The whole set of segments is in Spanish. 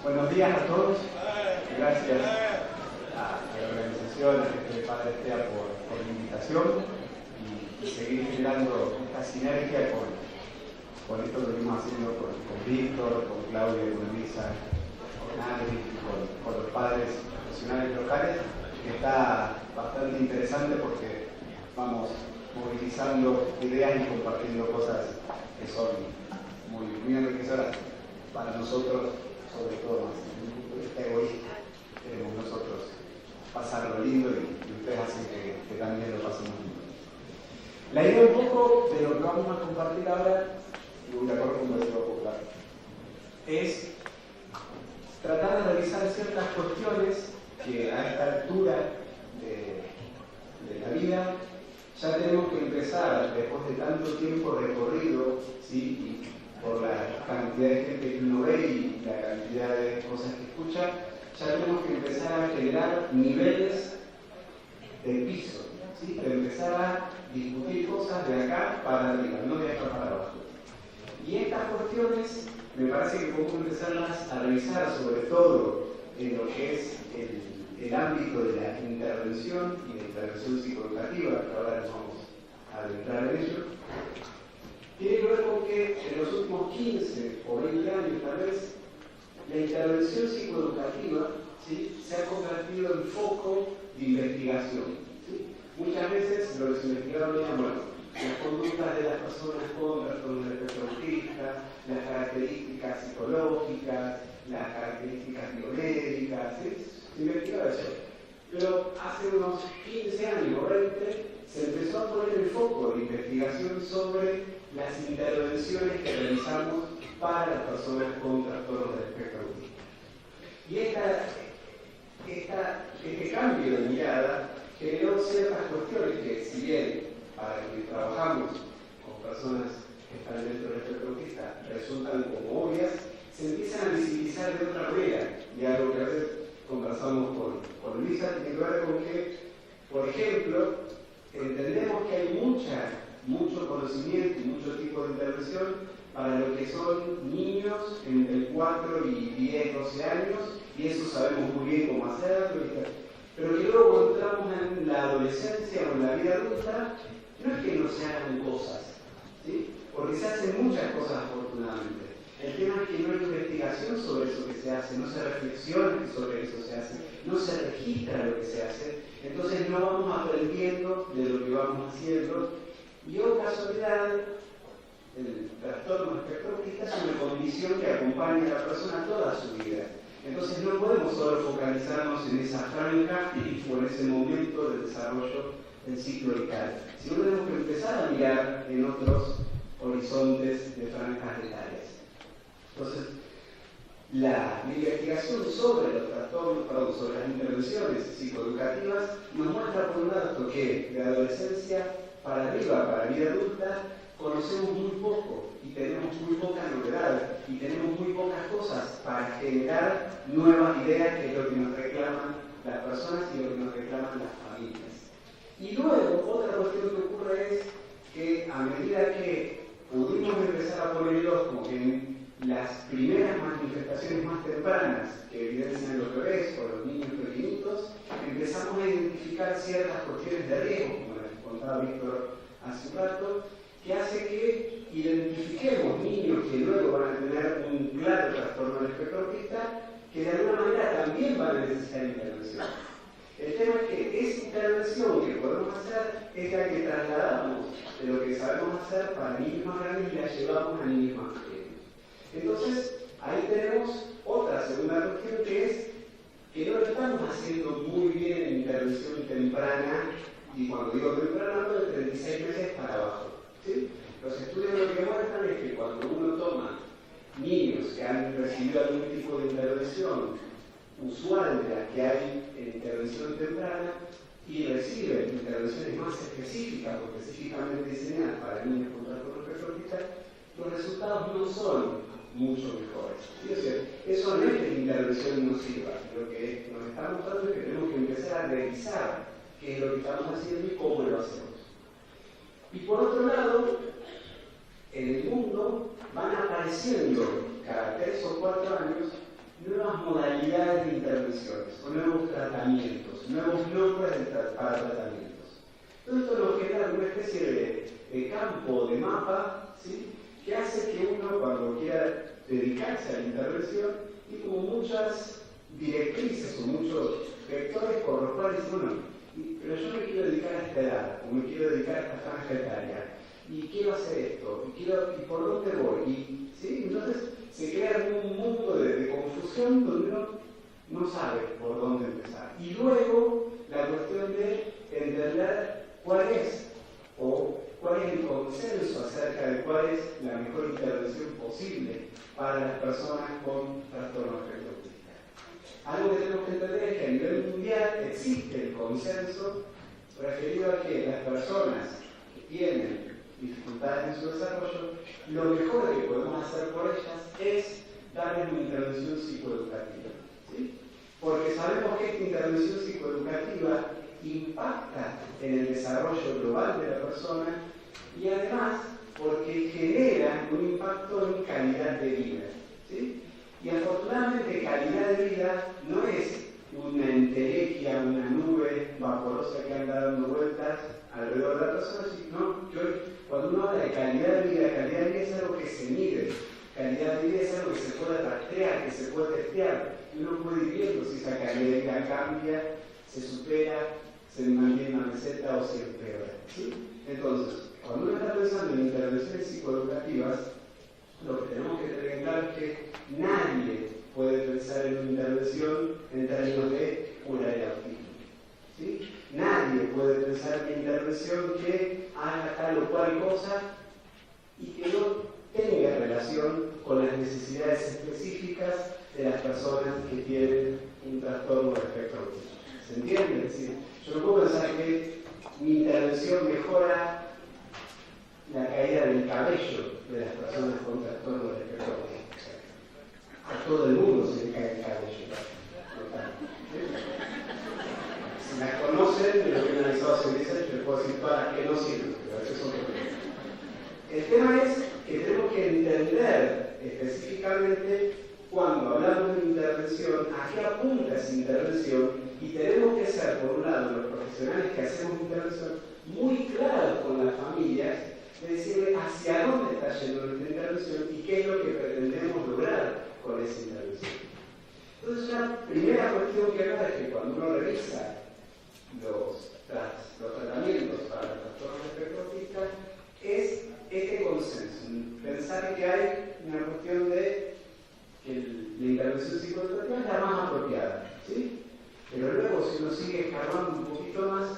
Buenos días a todos. Gracias a la organización, a este Padre Estea por la invitación y seguir generando esta sinergia con esto que venimos haciendo con Víctor, con Claudia, con Luisa, con Adri y con los padres profesionales locales, que está bastante interesante porque vamos movilizando ideas y compartiendo cosas que son muy enriquecedoras para nosotros, sobre todo más en un punto de vista egoísta. Queremos nosotros pasarlo lindo y ustedes hacen que también lo pasemos lindo. La idea un poco de lo que vamos a compartir ahora, y de acuerdo con lo que va a popular, es tratar de revisar ciertas cuestiones que a esta altura de la vida ya tenemos que empezar, después de tanto tiempo recorrido, ¿sí? Y por la cantidad de gente que uno ve y la cantidad de cosas que escucha, ya tenemos que empezar a generar niveles de piso, ¿sí? De empezar a discutir cosas de acá para arriba, no de acá para abajo. Y estas cuestiones me parece que podemos empezarlas a revisar, sobre todo en lo que es el ámbito de la intervención y de intervención psicoeducativa, que ahora nos vamos a adentrar en ello. Tiene que ver con que en los últimos 15 o 20 años tal vez, la intervención psicoeducativa, ¿sí?, se ha convertido en foco de investigación, ¿sí? Muchas veces los investigadores dicen, bueno, las conductas de las personas con trastornos del espectro autista, las características psicológicas, las características biomédicas, ¿sí? Investigadores. Pero hace unos 15 años o 20 se empezó a poner el foco de investigación sobre las intervenciones que realizamos para las personas con trastornos del espectro autista. Y este cambio de mirada generó ciertas cuestiones que, si bien para quienes trabajamos con personas que están dentro del espectro autista resultan como obvias, se empiezan a visibilizar de otra manera. Y algo que a veces conversamos con Luisa tiene que ver con que, por ejemplo, entendemos que hay mucho conocimiento y mucho tipo de intervención para lo que son niños entre 4 y 10, 12 años, y eso sabemos muy bien cómo hacerlo, pero que luego cuando entramos en la adolescencia o en la vida adulta, no es que no se hagan cosas, ¿sí? Porque se hacen muchas cosas afortunadamente. El tema es que no hay investigación sobre eso que se hace, no se reflexiona sobre eso que se hace, no se registra lo que se hace, entonces no vamos aprendiendo de lo que vamos haciendo. Y oh casualidad, el trastorno espectro autista es una condición que acompaña a la persona toda su vida. Entonces no podemos solo focalizarnos en esa franja o en ese momento del desarrollo del ciclo vital, sino tenemos que empezar a mirar en otros horizontes de franjas etarias. Entonces, la investigación sobre los trastornos, sobre las intervenciones psicoeducativas nos muestra por un lado que de adolescencia para arriba, para vida adulta, conocemos muy poco y tenemos muy poca novedad y tenemos muy pocas cosas para generar nuevas ideas, que es lo que nos reclaman las personas y lo que nos reclaman las familias. Y luego, otra cuestión que ocurre es que a medida que pudimos empezar a poner el ojo en las primeras manifestaciones más tempranas que evidencian los bebés o los niños pequeñitos, empezamos a identificar ciertas cuestiones de riesgo, como les contaba Víctor hace un rato, que hace que identifiquemos niños que luego van a tener un claro trastorno del espectro autista, que de alguna manera también van a necesitar intervención. El tema es que esa intervención que podemos hacer es la que trasladamos de lo que sabemos hacer para niños más grandes y la llevamos a niños más pequeños. Entonces, ahí tenemos otra segunda cuestión, que es que no lo estamos haciendo muy bien en intervención temprana, y cuando digo temprana, hablo de 36 meses para abajo, ¿sí? Los estudios lo que muestran es que cuando uno toma niños que han recibido algún tipo de intervención usual de la que hay en intervención temprana y reciben intervenciones más específicas o específicamente diseñadas para niños con trastorno espectro autista, los resultados no son mucho mejores. ¿Sí? O sea, eso no es que la intervención no sirva. Lo que nos está mostrando es que tenemos que empezar a revisar qué es lo que estamos haciendo y cómo lo hacemos. Y por otro lado, en el mundo van apareciendo cada 3 o 4 años nuevas intervenciones, o nuevos tratamientos, nuevos nombres para tratamientos. Todo esto nos genera una especie de campo, de mapa, ¿sí?, que hace que uno, cuando quiera dedicarse a la intervención, tiene como muchas directrices o muchos vectores por los cuales, bueno, pero yo me quiero dedicar a esta edad, o me quiero dedicar a esta franja etaria, y quiero hacer esto, y por dónde voy, ¿sí? Entonces se crea un mundo de confusión donde uno no sabe por dónde empezar. Y luego la cuestión de entender cuál es el consenso acerca de cuál es la mejor intervención posible para las personas con trastorno espectro autista. Algo que tenemos que entender es que a nivel mundial existe el consenso referido a que las personas que tienen dificultades en su desarrollo, lo mejor que podemos hacer por ellas es darles una intervención psicoeducativa, ¿sí? Porque sabemos que esta intervención psicoeducativa impacta en el desarrollo global de la persona y además porque genera un impacto en calidad de vida, ¿sí? Y afortunadamente calidad de vida no es una entelequia, una nube vaporosa que anda dando vueltas alrededor de la persona, sino que cuando uno habla de calidad de vida es algo que se mide, calidad de vida es algo que se puede rastrear, que se puede testear, y uno puede ir viendo si esa calidad de vida cambia, se supera, se mantiene una meseta o se empeora, ¿sí? Entonces, cuando uno está pensando en intervenciones psicoeducativas, lo que tenemos que tener en claro es que nadie puede pensar en una intervención en términos de curar el autismo, ¿sí? Nadie puede pensar en una intervención que haga tal o cual cosa y que no tenga relación con las necesidades específicas de las personas que tienen un trastorno de espectro autista. ¿Se entiende? Es decir, yo no puedo pensar que mi intervención mejora la caída del cabello de las personas con trastorno de espectro autista. A todo el mundo se le cae el cabello. Si las conocen, lo que he analizado hace 10 años, les puedo decir todas las que no sirven, pero eso es otro tema. El tema es que tenemos que entender específicamente cuando hablamos de intervención, a qué apunta esa intervención, y tenemos que ser, por un lado, los profesionales que hacemos intervención, muy claros con las familias, de decirle hacia dónde está yendo nuestra intervención y qué es lo que pretendemos lograr con esa intervención. Entonces, una primera cuestión que vemos es que cuando uno revisa los tratamientos para el trastorno de espectro autista, es este consenso, pensar que hay una cuestión de que la intervención psicoeducativa es la más apropiada, ¿sí? Pero luego, si uno sigue escarbando un poquito más,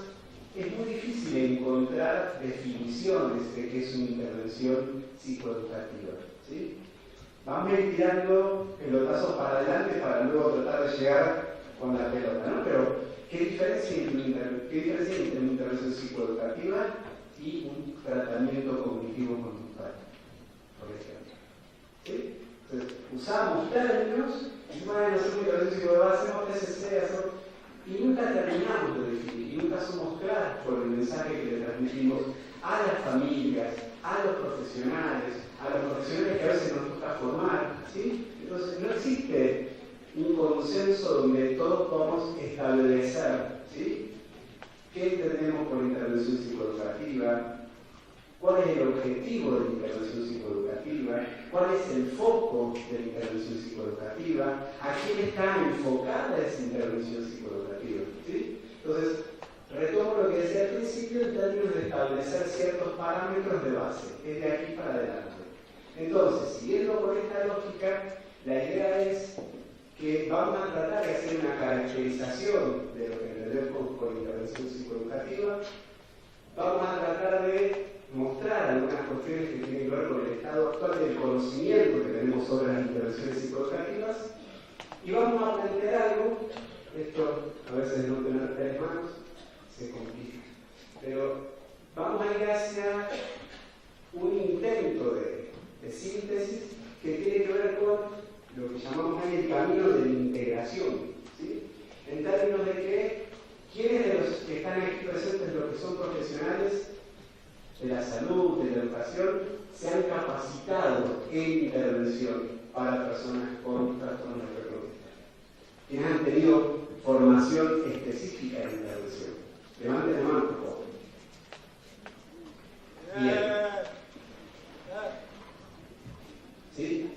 es muy difícil encontrar definiciones de qué es una intervención psicoeducativa, ¿sí? Vamos a ir tirando pelotazos para adelante para luego tratar de llegar con la pelota, ¿no? Pero, ¿qué diferencia entre una intervención psicoeducativa y un tratamiento cognitivo-conductual, por ejemplo? ¿Sí? Entonces, usamos términos, y bueno, hacemos intervención psicoeducativa, hacemos TCC, y nunca terminamos de definir, y nunca somos claros por el mensaje que le transmitimos a las familias, a los profesionales que a veces nos toca formar, ¿sí? Entonces, no existe un consenso donde todos podamos establecer, ¿sí?, qué entendemos por intervención psicoeducativa, cuál es el objetivo de la intervención psicoeducativa, cuál es el foco de la intervención psicoeducativa, a quién está enfocada esa intervención psicoeducativa, ¿sí? Entonces, retomo lo que decía al principio en términos de establecer ciertos parámetros de base, es de aquí para adelante. Entonces, siguiendo con esta lógica, la idea es que vamos a tratar de hacer una caracterización de lo que entendemos con intervención psicoeducativa. Vamos a tratar de mostrar algunas cuestiones que tienen que ver con el estado actual del conocimiento que tenemos sobre las intervenciones psicoeducativas, y vamos a plantear algo, esto a veces no tener 3 manos se complica, pero vamos a ir hacia un intento de síntesis que tiene que ver con lo que llamamos ahí el camino de la integración, ¿sí? En términos de que quienes de los que están aquí presentes, los que son profesionales de la salud, de la educación, se han capacitado en intervención para personas con trastornos de espectro autista. Quienes han tenido formación específica de intervención? Levanten la mano, por favor. Bien. ¿Sí?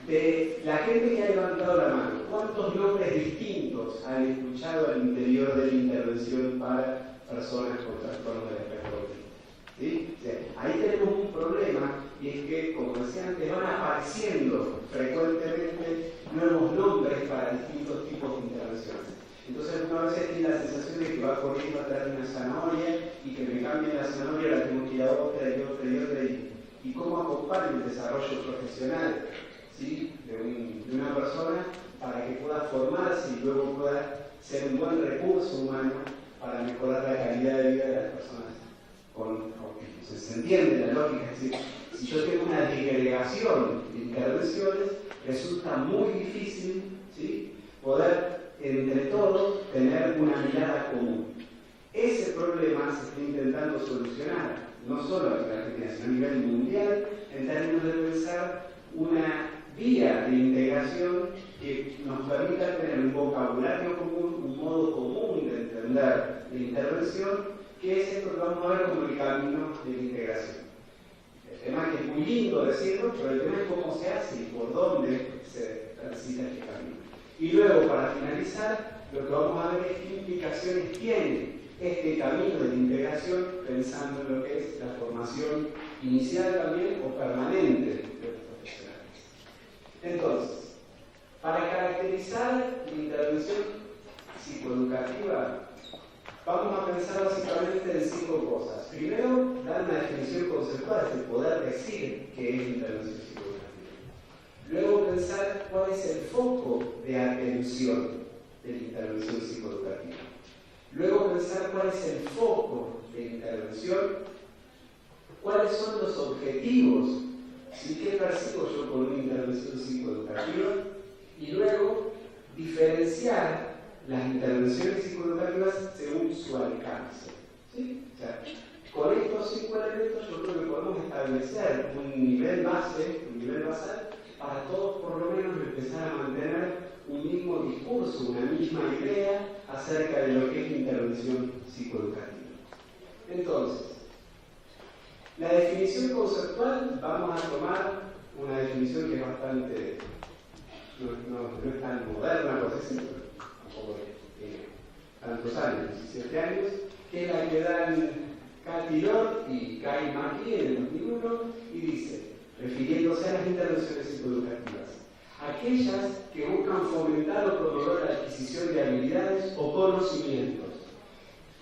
De la gente que ha levantado la mano, ¿cuántos nombres distintos han escuchado al interior de la intervención para personas con trastornos del espectro autista? ¿Sí? O sea, ahí tenemos un problema, y es que, como decía antes, van apareciendo frecuentemente nuevos nombres para distintos tipos de intervenciones. Entonces, una vez tiene la sensación de que va corriendo atrás de una zanahoria y que me cambien la zanahoria, la tengo que ir a otra y otra y otra. ¿Y cómo acompaño el desarrollo profesional, ¿sí?, de una persona para que pueda formarse y luego pueda ser un buen recurso humano para mejorar la calidad de vida de las personas con autismo? ¿Se entiende la lógica? Es decir, si yo tengo una disgregación de intervenciones, resulta muy difícil, ¿sí?, poder entre todos tener una mirada común. Ese problema se está intentando solucionar, no solo aquí en Argentina, sino a nivel mundial, en términos de pensar una vía de integración que nos permita tener un vocabulario común, un modo común de entender la intervención, que es esto que vamos a ver como el camino de la integración. El tema es que es muy lindo decirlo, pero el tema es cómo se hace y por dónde se transita este camino. Y luego, para finalizar, lo que vamos a ver es qué implicaciones tiene este camino de integración, pensando en lo que es la formación inicial también o permanente de los profesionales. Entonces, para caracterizar la intervención psicoeducativa, vamos a pensar básicamente en 5 cosas. Primero, dar una definición conceptual, es poder decir qué es intervención psicoeducativa. Luego, pensar cuál es el foco de atención de la intervención psicoeducativa. Luego, pensar cuál es el foco de intervención, cuáles son los objetivos, ¿sí?, qué percibo yo con una intervención psicoeducativa, y luego diferenciar las intervenciones psicoeducativas según su alcance. ¿Sí? O sea, con estos 5 elementos yo creo que podemos establecer un nivel base, un nivel basal, para todos por lo menos empezar a mantener un mismo discurso, una misma idea acerca de lo que es intervención psicoeducativa. Entonces, la definición conceptual, vamos a tomar una definición que es bastante, no es tan moderna, por así decirlo, tampoco tiene tantos años, 17 años, que es la que dan Cathy Lord y Guy McKee en el 2001, y dice, refiriéndose a las intervenciones psicoeducativas, aquellas que buscan fomentar o promover la adquisición de habilidades o conocimientos.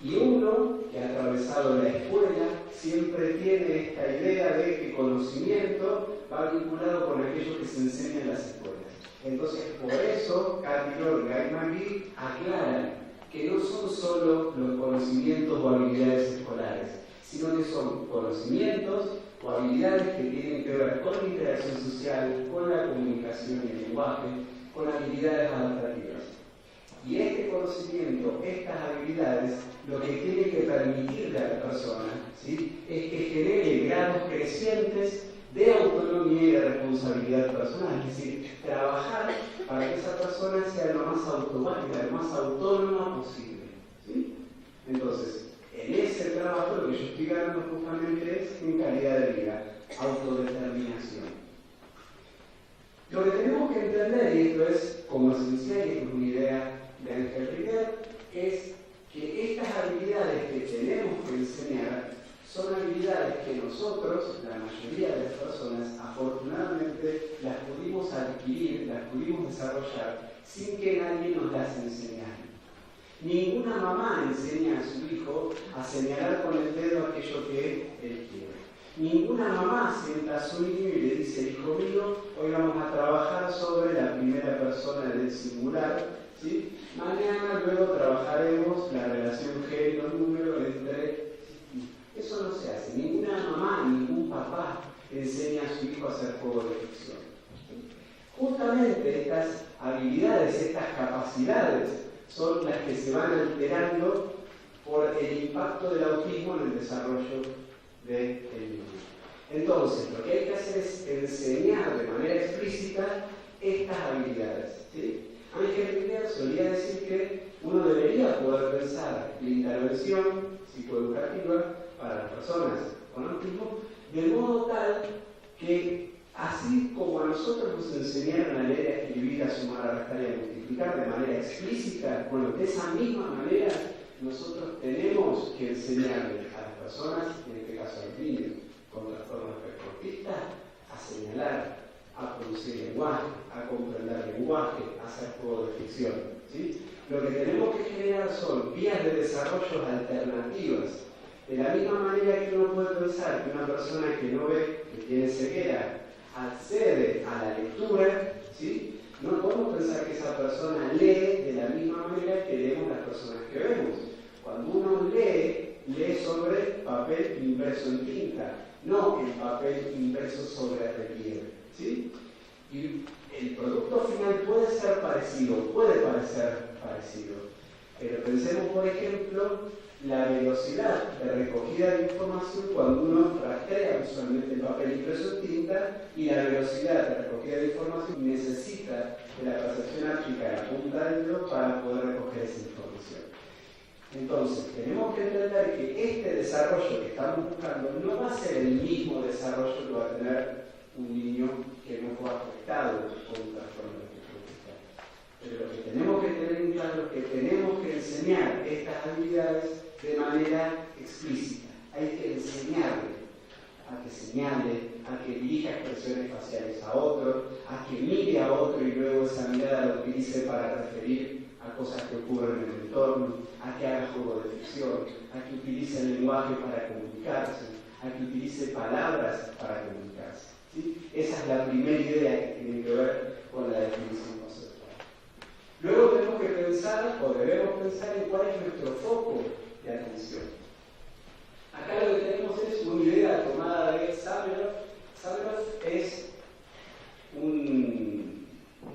Y uno que ha atravesado la escuela siempre tiene esta idea de que conocimiento va vinculado con aquello que se enseña en las escuelas. Entonces, por eso, Cathy Lord y Guy McKee aclaran que no son solo los conocimientos o habilidades escolares, sino que son conocimientos o habilidades que tienen que ver con la interacción social, con la comunicación y el lenguaje, con habilidades adaptativas. Y este conocimiento, estas habilidades, lo que tiene que permitirle a la persona, ¿sí?, es que genere grados crecientes de autonomía y de responsabilidad personal, es decir, trabajar para que esa persona sea lo más autoválida, lo más autónoma posible. ¿Sí? Entonces, en ese trabajo lo que yo estoy ganando justamente es en calidad de vida, autodeterminación. Lo que tenemos que entender, y esto es como esencial, y esto es una idea de Ángel Ritter, es que estas habilidades que tenemos que enseñar son habilidades que nosotros, la mayoría de las personas, afortunadamente las pudimos adquirir, las pudimos desarrollar sin que nadie nos las enseñara. Ninguna mamá enseña a su hijo a señalar con el dedo aquello que él quiere. Ninguna mamá sienta a su niño y le dice, hijo mío, hoy vamos a trabajar sobre la primera persona del singular, ¿sí? Mañana luego trabajaremos la relación género-número entre... Eso no se hace. Ninguna mamá, ningún papá enseña a su hijo a hacer juego de ficción. Justamente estas habilidades, estas capacidades, son las que se van alterando por el impacto del autismo en el desarrollo del niño. Entonces, lo que hay que hacer es enseñar de manera explícita estas habilidades. ¿Sí? Ángel Ritter solía podría decir que uno debería poder pensar la intervención psicoeducativa para las personas con autismo de modo tal que, así como a nosotros nos enseñaron a leer, a escribir, a sumar, a restar y a multiplicar de manera explícita, bueno, de esa misma manera nosotros tenemos que enseñarle a las personas, en este caso a los niños con trastornos espectro-autistas, a señalar, a producir lenguaje, a comprender lenguaje, a hacer juego de ficción, ¿sí? Lo que tenemos que generar son vías de desarrollo alternativas. De la misma manera que uno puede pensar que una persona que no ve, que tiene ceguera, accede a la lectura, ¿sí? No podemos pensar que esa persona lee de la misma manera que leemos las personas que vemos. Cuando uno lee sobre papel impreso en tinta, no el papel impreso sobre relieve, ¿sí? Y el producto final puede ser parecido, puede parecer parecido, pero pensemos, por ejemplo, la velocidad de recogida de información cuando uno rastrea visualmente el papel impreso en tinta, y la velocidad de recogida de información necesita de la percepción áptica de la punta del dedo para poder recoger esa información. Entonces, tenemos que entender que este desarrollo que estamos buscando no va a ser el mismo desarrollo que va a tener un niño que no fue afectado por un trastorno espectro-autista. Pero lo que tenemos que tener en claro es que tenemos que enseñar estas habilidades de manera explícita. Hay que enseñarle a que señale, a que dirija expresiones faciales a otro, a que mire a otro y luego esa mirada la utilice para referir a cosas que ocurren en el entorno, a que haga juego de ficción, a que utilice el lenguaje para comunicarse, a que utilice palabras para comunicarse, ¿sí? Esa es la primera idea que tiene que ver con la definición conceptual. Luego tenemos que pensar, o debemos pensar, en cuál es nuestro foco de atención. Acá lo que tenemos es una idea tomada de Sameroff. Sameroff es un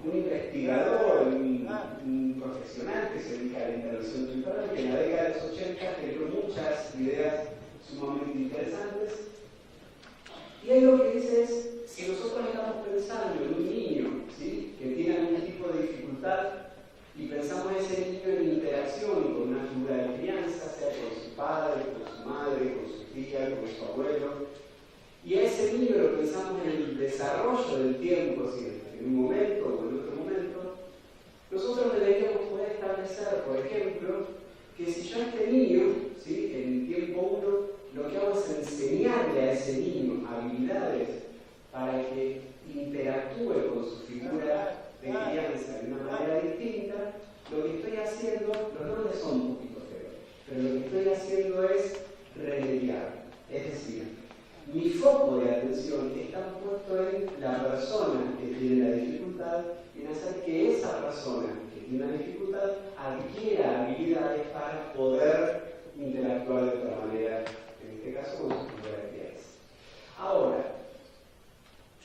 investigador, un profesional que se dedica a la intervención temprana, que en la década de los 80 generó muchas ideas sumamente interesantes. Y él lo que dice es, si nosotros estamos pensando en un niño, ¿sí?, que tiene algún tipo de dificultad, y pensamos en ese niño en interacción con una figura de crianza, sea con su padre, con su madre, con su tía, con su abuelo, y a ese niño lo pensamos en el desarrollo del tiempo, ¿sí?, en un momento o en otro momento, nosotros deberíamos poder establecer, por ejemplo, que si yo a este niño, ¿sí?, en el tiempo 1, lo que hago es enseñarle a ese niño habilidades para que interactúe con su figura de crianza de una manera distinta, lo que estoy haciendo, los nombres son un poquito feos, pero lo que estoy haciendo es remediar. Es decir, mi foco de atención está puesto en la persona que tiene la dificultad y en hacer que esa persona que tiene la dificultad adquiera habilidades para poder interactuar de otra manera, en este caso con su figura de crianza. Ahora,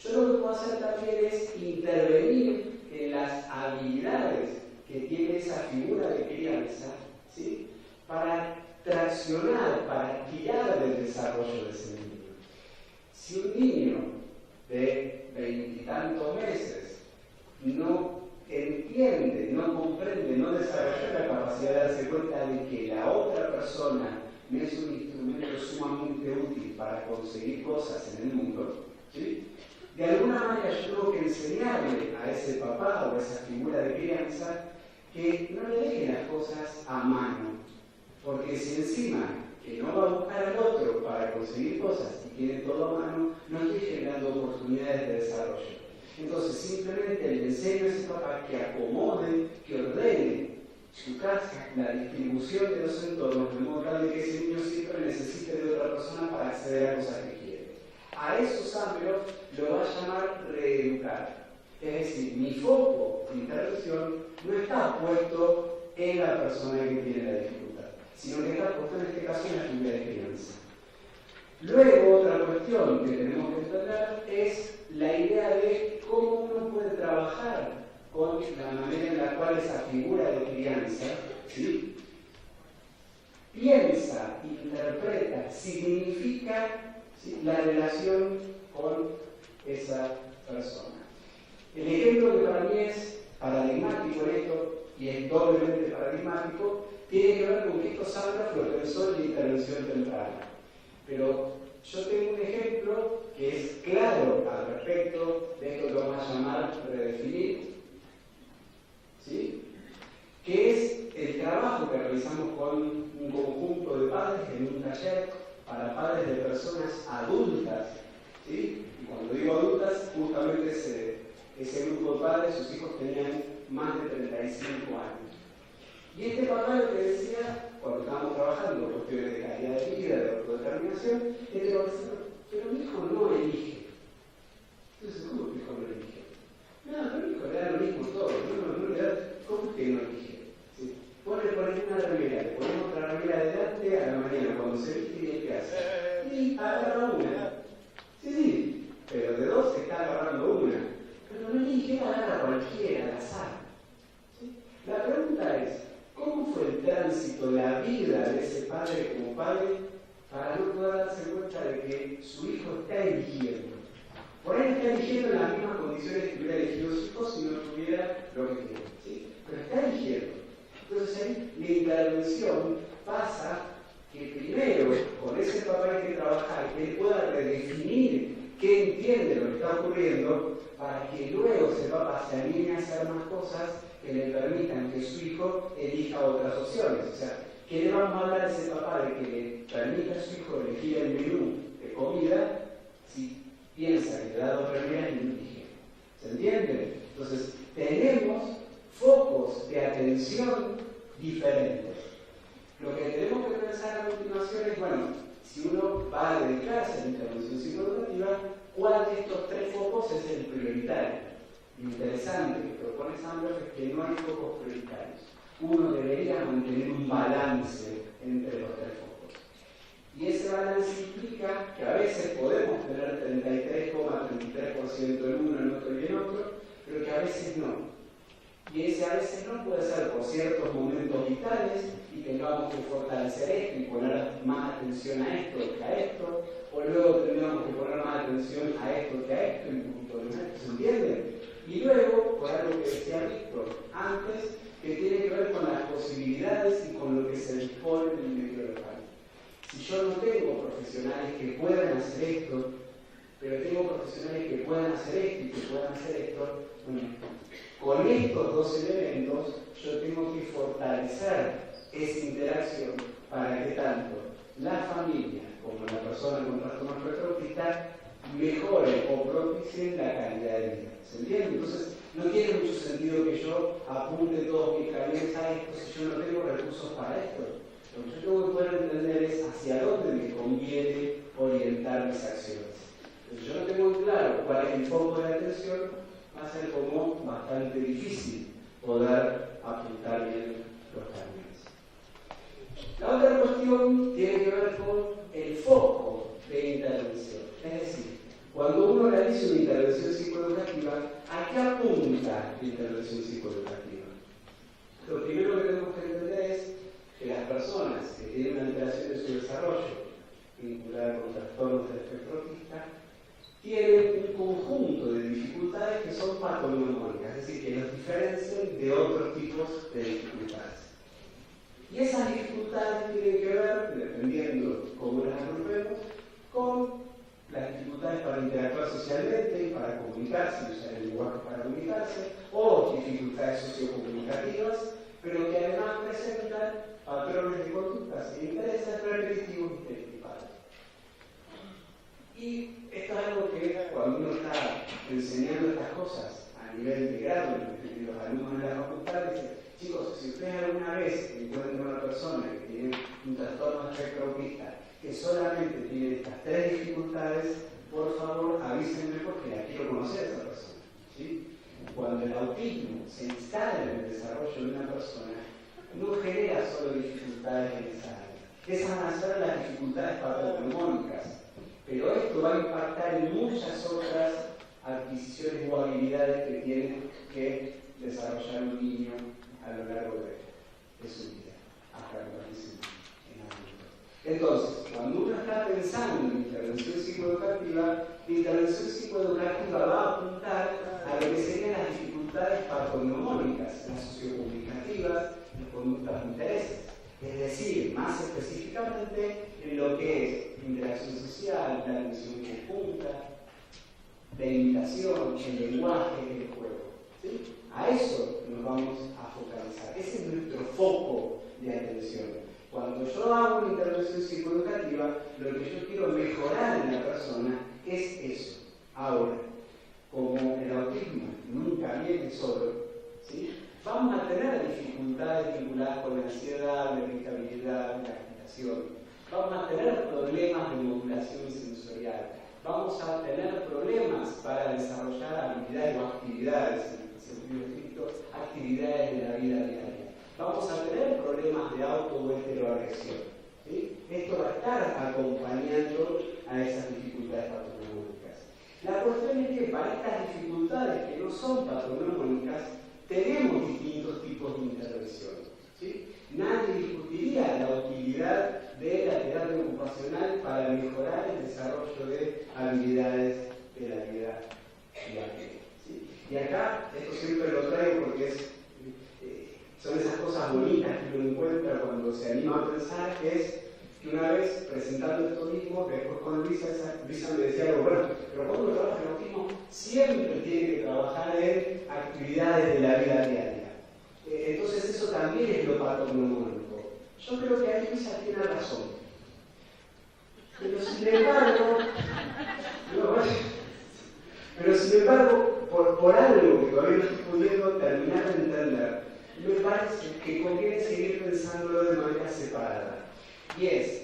yo lo que puedo hacer también es intervenir en las habilidades que tiene esa figura de crianza, ¿sí?, para traccionar, para tirar del desarrollo de ese niño. Si un niño de 20 y tantos meses no entiende, no comprende, no desarrolla la capacidad de darse cuenta de que la otra persona me es un instrumento sumamente útil para conseguir cosas en el mundo, ¿sí?, de alguna manera yo tengo que enseñarle a ese papá o a esa figura de crianza que no le deje las cosas a mano, porque si encima que no va a buscar al otro para conseguir cosas y tiene todo a mano, no estoy generando oportunidades de desarrollo. Entonces simplemente le enseño a ese papá que acomode, que ordene su casa, la distribución de los entornos, de modo tal de que ese niño siempre necesite de otra persona para acceder a cosas que quiere. A eso Sameroff lo va a llamar reeducar. Es decir, mi foco de intervención no está puesto en la persona que tiene la dificultad, sino que está puesto en este caso en la figura de crianza. Luego, otra cuestión que tenemos que entender es la idea de cómo uno puede trabajar con la manera en la cual esa figura de crianza, ¿sí?, piensa, interpreta, significa, ¿sí?, la relación con esa persona. El ejemplo que para mí es paradigmático en esto, y es es doblemente paradigmático, tiene que ver con que esto Sandra lo pensó en la intervención temprana. Pero yo tengo un ejemplo que es claro al respecto de esto que vamos a llamar redefinir, ¿sí? Que es el trabajo que realizamos con un conjunto de padres en un taller para padres de personas adultas, ¿sí? Y cuando digo adultas, justamente ese grupo de padres, sus hijos tenían más de 35 años. Y este papá lo que decía, cuando estábamos trabajando cuestiones de calidad de vida, de autodeterminación, este papá decía, pero mi hijo no elige. Entonces, ¿cómo que mi hijo no elige? No, pero mi hijo le da lo mismo todo, no le da, ¿cómo que no elige? ¿Sí? Vos le ponés una remera, le ponés otra remera adelante a la mañana, cuando se viste y ¿qué hace? Y agarra una. Sí, pero de dos se está agarrando una. Pero no elige, agarra cualquiera, al azar. ¿Sí? La pregunta es, ¿cómo fue el tránsito, la vida de ese padre como padre para no poder darse cuenta de que su hijo está eligiendo? Por ahí está eligiendo en las mismas condiciones que hubiera elegido su hijo si no tuviera lo que tiene, ¿sí? Pero está eligiendo. Entonces ahí la intervención pasa que primero con ese papá hay que trabajar, que él pueda redefinir qué entiende lo que está ocurriendo para que luego se anime a hacer más cosas que le permitan que su hijo elija otras opciones. O sea, ¿qué le vamos a hablar a ese papá de que le permita a su hijo elegir el menú de comida si piensa que le da dos remeras y no elige? ¿Se entiende? Entonces, tenemos focos de atención diferentes. Lo que tenemos que pensar a continuación es, bueno, si uno va a dedicarse a la intervención psicoeducativa, ¿cuál de estos tres focos es el prioritario? Lo interesante que propone Sanders es que no hay focos prioritarios. Uno debería mantener un balance entre los tres focos. Y ese balance implica que a veces podemos tener 33,33% en uno, en otro y en otro, pero que a veces no. Y ese a veces no puede ser por ciertos momentos vitales y tengamos que fortalecer esto y poner más atención a esto que a esto, o luego tendríamos que poner más atención a esto que a esto y un poquito de esto, ¿se entiende? Y luego, por algo que decía Víctor antes, que tiene que ver con las posibilidades y con lo que se dispone en el medio local. Si yo no tengo profesionales que puedan hacer esto, pero tengo profesionales que puedan hacer esto y que puedan hacer esto, bueno, con estos dos elementos yo tengo que fortalecer esa interacción para que tanto la familia como la persona con trastorno espectro autista mejore o propicien la calidad de vida. ¿Se entiende? Entonces, no tiene mucho sentido que yo apunte todos mis caminos a esto si yo no tengo recursos para esto. Lo que yo tengo que poder entender es hacia dónde me conviene orientar mis acciones. Si yo no tengo claro cuál es el foco de atención, va a ser como bastante difícil poder apuntar bien los caminos. La otra cuestión tiene que ver con el foco de intervención. Es decir, cuando uno realiza una intervención psicoeducativa, ¿a qué apunta la intervención psicoeducativa? Lo primero que tenemos que entender es que las personas que tienen una alteración de su desarrollo vinculada con trastornos del espectro autista tienen un conjunto de dificultades que son patognomónicas, es decir, que los diferencian de otros tipos de dificultades. Y esas dificultades tienen que ver, dependiendo cómo las agrupemos, con las dificultades para interactuar socialmente, para comunicarse, usar el lenguaje para comunicarse, o dificultades sociocomunicativas, pero que además presentan patrones de conductas e intereses repetitivos y estereotipados. Y esto es algo que cuando uno está enseñando estas cosas a nivel de grado, y los alumnos de la facultad dicen, chicos, si ustedes alguna vez encuentran una persona que tiene un trastorno de espectro autista que solamente tiene estas tres dificultades, por favor avísenme porque la quiero conocer a esa persona. ¿Sí? Cuando el autismo se instala en el desarrollo de una persona, no genera solo dificultades en esa área. Esas van a ser las dificultades patognomónicas, pero esto va a impactar en muchas otras adquisiciones o habilidades que tiene que desarrollar un niño a lo largo de su vida, hasta convertirse en adulto. Entonces, cuando uno está pensando en intervención psicoeducativa, la intervención psicoeducativa va a apuntar a lo que serían las dificultades patognomónicas, las sociocomunicativas, específicamente en lo que es interacción social, la atención conjunta, la imitación, el lenguaje, el juego. ¿Sí? A eso nos vamos a focalizar. Ese es nuestro foco de atención. Cuando yo hago una intervención psicoeducativa, lo que yo quiero mejorar en la persona es eso. Ahora, como el autismo nunca viene solo, ¿sí? Vamos a tener dificultades vinculadas con la ansiedad, la irritabilidad, la agitación. Vamos a tener problemas de modulación sensorial. Vamos a tener problemas para desarrollar habilidades o actividades, en el sentido estricto, actividades de la vida diaria. Vamos a tener problemas de auto o heteroagresión. ¿Sí? Esto va a estar acompañando a esas dificultades patognomónicas. La cuestión es que para estas dificultades que no son patognomónicas, tenemos distintos tipos de intervención. ¿Sí? Nadie discutiría la utilidad de la terapia ocupacional para mejorar el desarrollo de habilidades de la vida diaria. ¿Sí? Y acá, esto siempre lo traigo porque son esas cosas bonitas que uno encuentra cuando se anima a pensar, es que una vez presentando esto mismo, después con Luisa me decía algo, bueno, pero cuando uno trabaja en autismo siempre tiene que trabajar en actividades de la vida diaria. Entonces eso también es lo patognomónico. Yo creo que ahí Luisa tiene razón. Pero sin embargo, por algo que todavía no estoy pudiendo terminar de entender, me parece que conviene seguir pensándolo de manera separada. Y es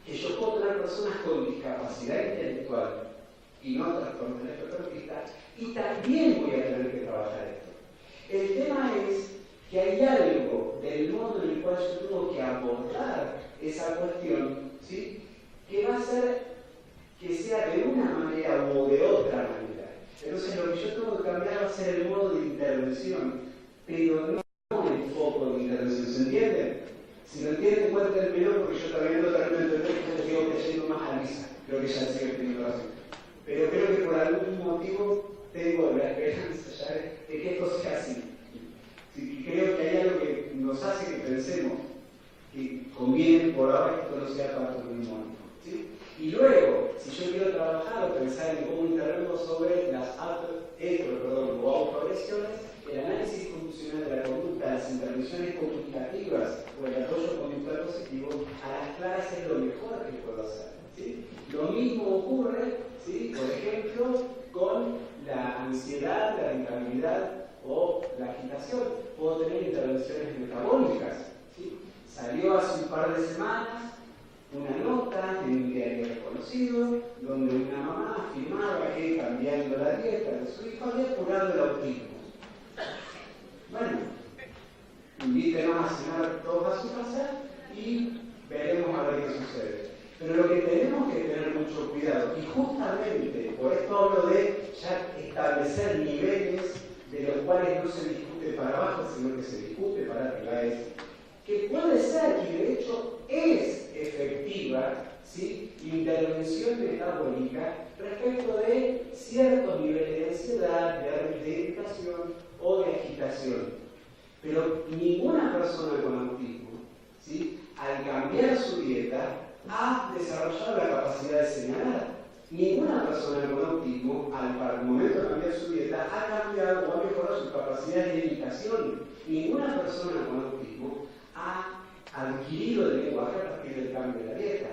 que yo puedo tener personas con discapacidad intelectual y no trastornos del espectro autista, y también voy a tener que trabajar esto. El tema es que hay algo del modo en el cual yo tengo que abordar esa cuestión, ¿sí? Que va a hacer que sea de una manera o de otra manera. Entonces lo que yo tengo que cambiar va a ser el modo de intervención, pero no el foco de intervención. ¿Se entiende? Si lo entienden, cuéntenmelo, porque yo todavía no termino de entender que yo sigo creyendo más a Luisa. Creo que ella sigue teniendo razón. Pero creo que por algún motivo tengo la esperanza ya de que esto sea así. Y creo que hay algo que nos hace que pensemos que conviene por ahora que esto no sea patognomónico. ¿Sí? Y luego, si yo quiero trabajar o pensar en cómo intervengo sobre las o autoagresiones, el análisis funcional de la conducta, las intervenciones comunicativas o el apoyo conductual positivo, a las claras es lo mejor que puedo hacer. ¿Sí? Lo mismo ocurre, ¿sí? Por ejemplo, con la ansiedad, la irritabilidad o la agitación. Puedo tener intervenciones metabólicas. ¿Sí? Salió hace un par de semanas una nota en un diario reconocido donde una mamá afirmaba que cambiando la dieta de su hijo había curado el autismo. Bueno, invítenos a cenar todos a su casa y veremos a ver qué sucede. Pero lo que tenemos que tener mucho cuidado, y justamente por esto hablo de ya establecer niveles de los cuales no se discute para abajo, sino que se discute para arriba, es que puede ser, y de hecho es efectiva, ¿sí? Intervención metabólica respecto de ciertos niveles de ansiedad, de irritación o de agitación. Pero ninguna persona con autismo, ¿sí? Al cambiar su dieta, ha desarrollado la capacidad de señalar. Ninguna persona con autismo, al momento de cambiar su dieta, ha cambiado o ha mejorado su capacidad de imitación. Ninguna persona con autismo ha adquirido el lenguaje a partir del cambio de la dieta.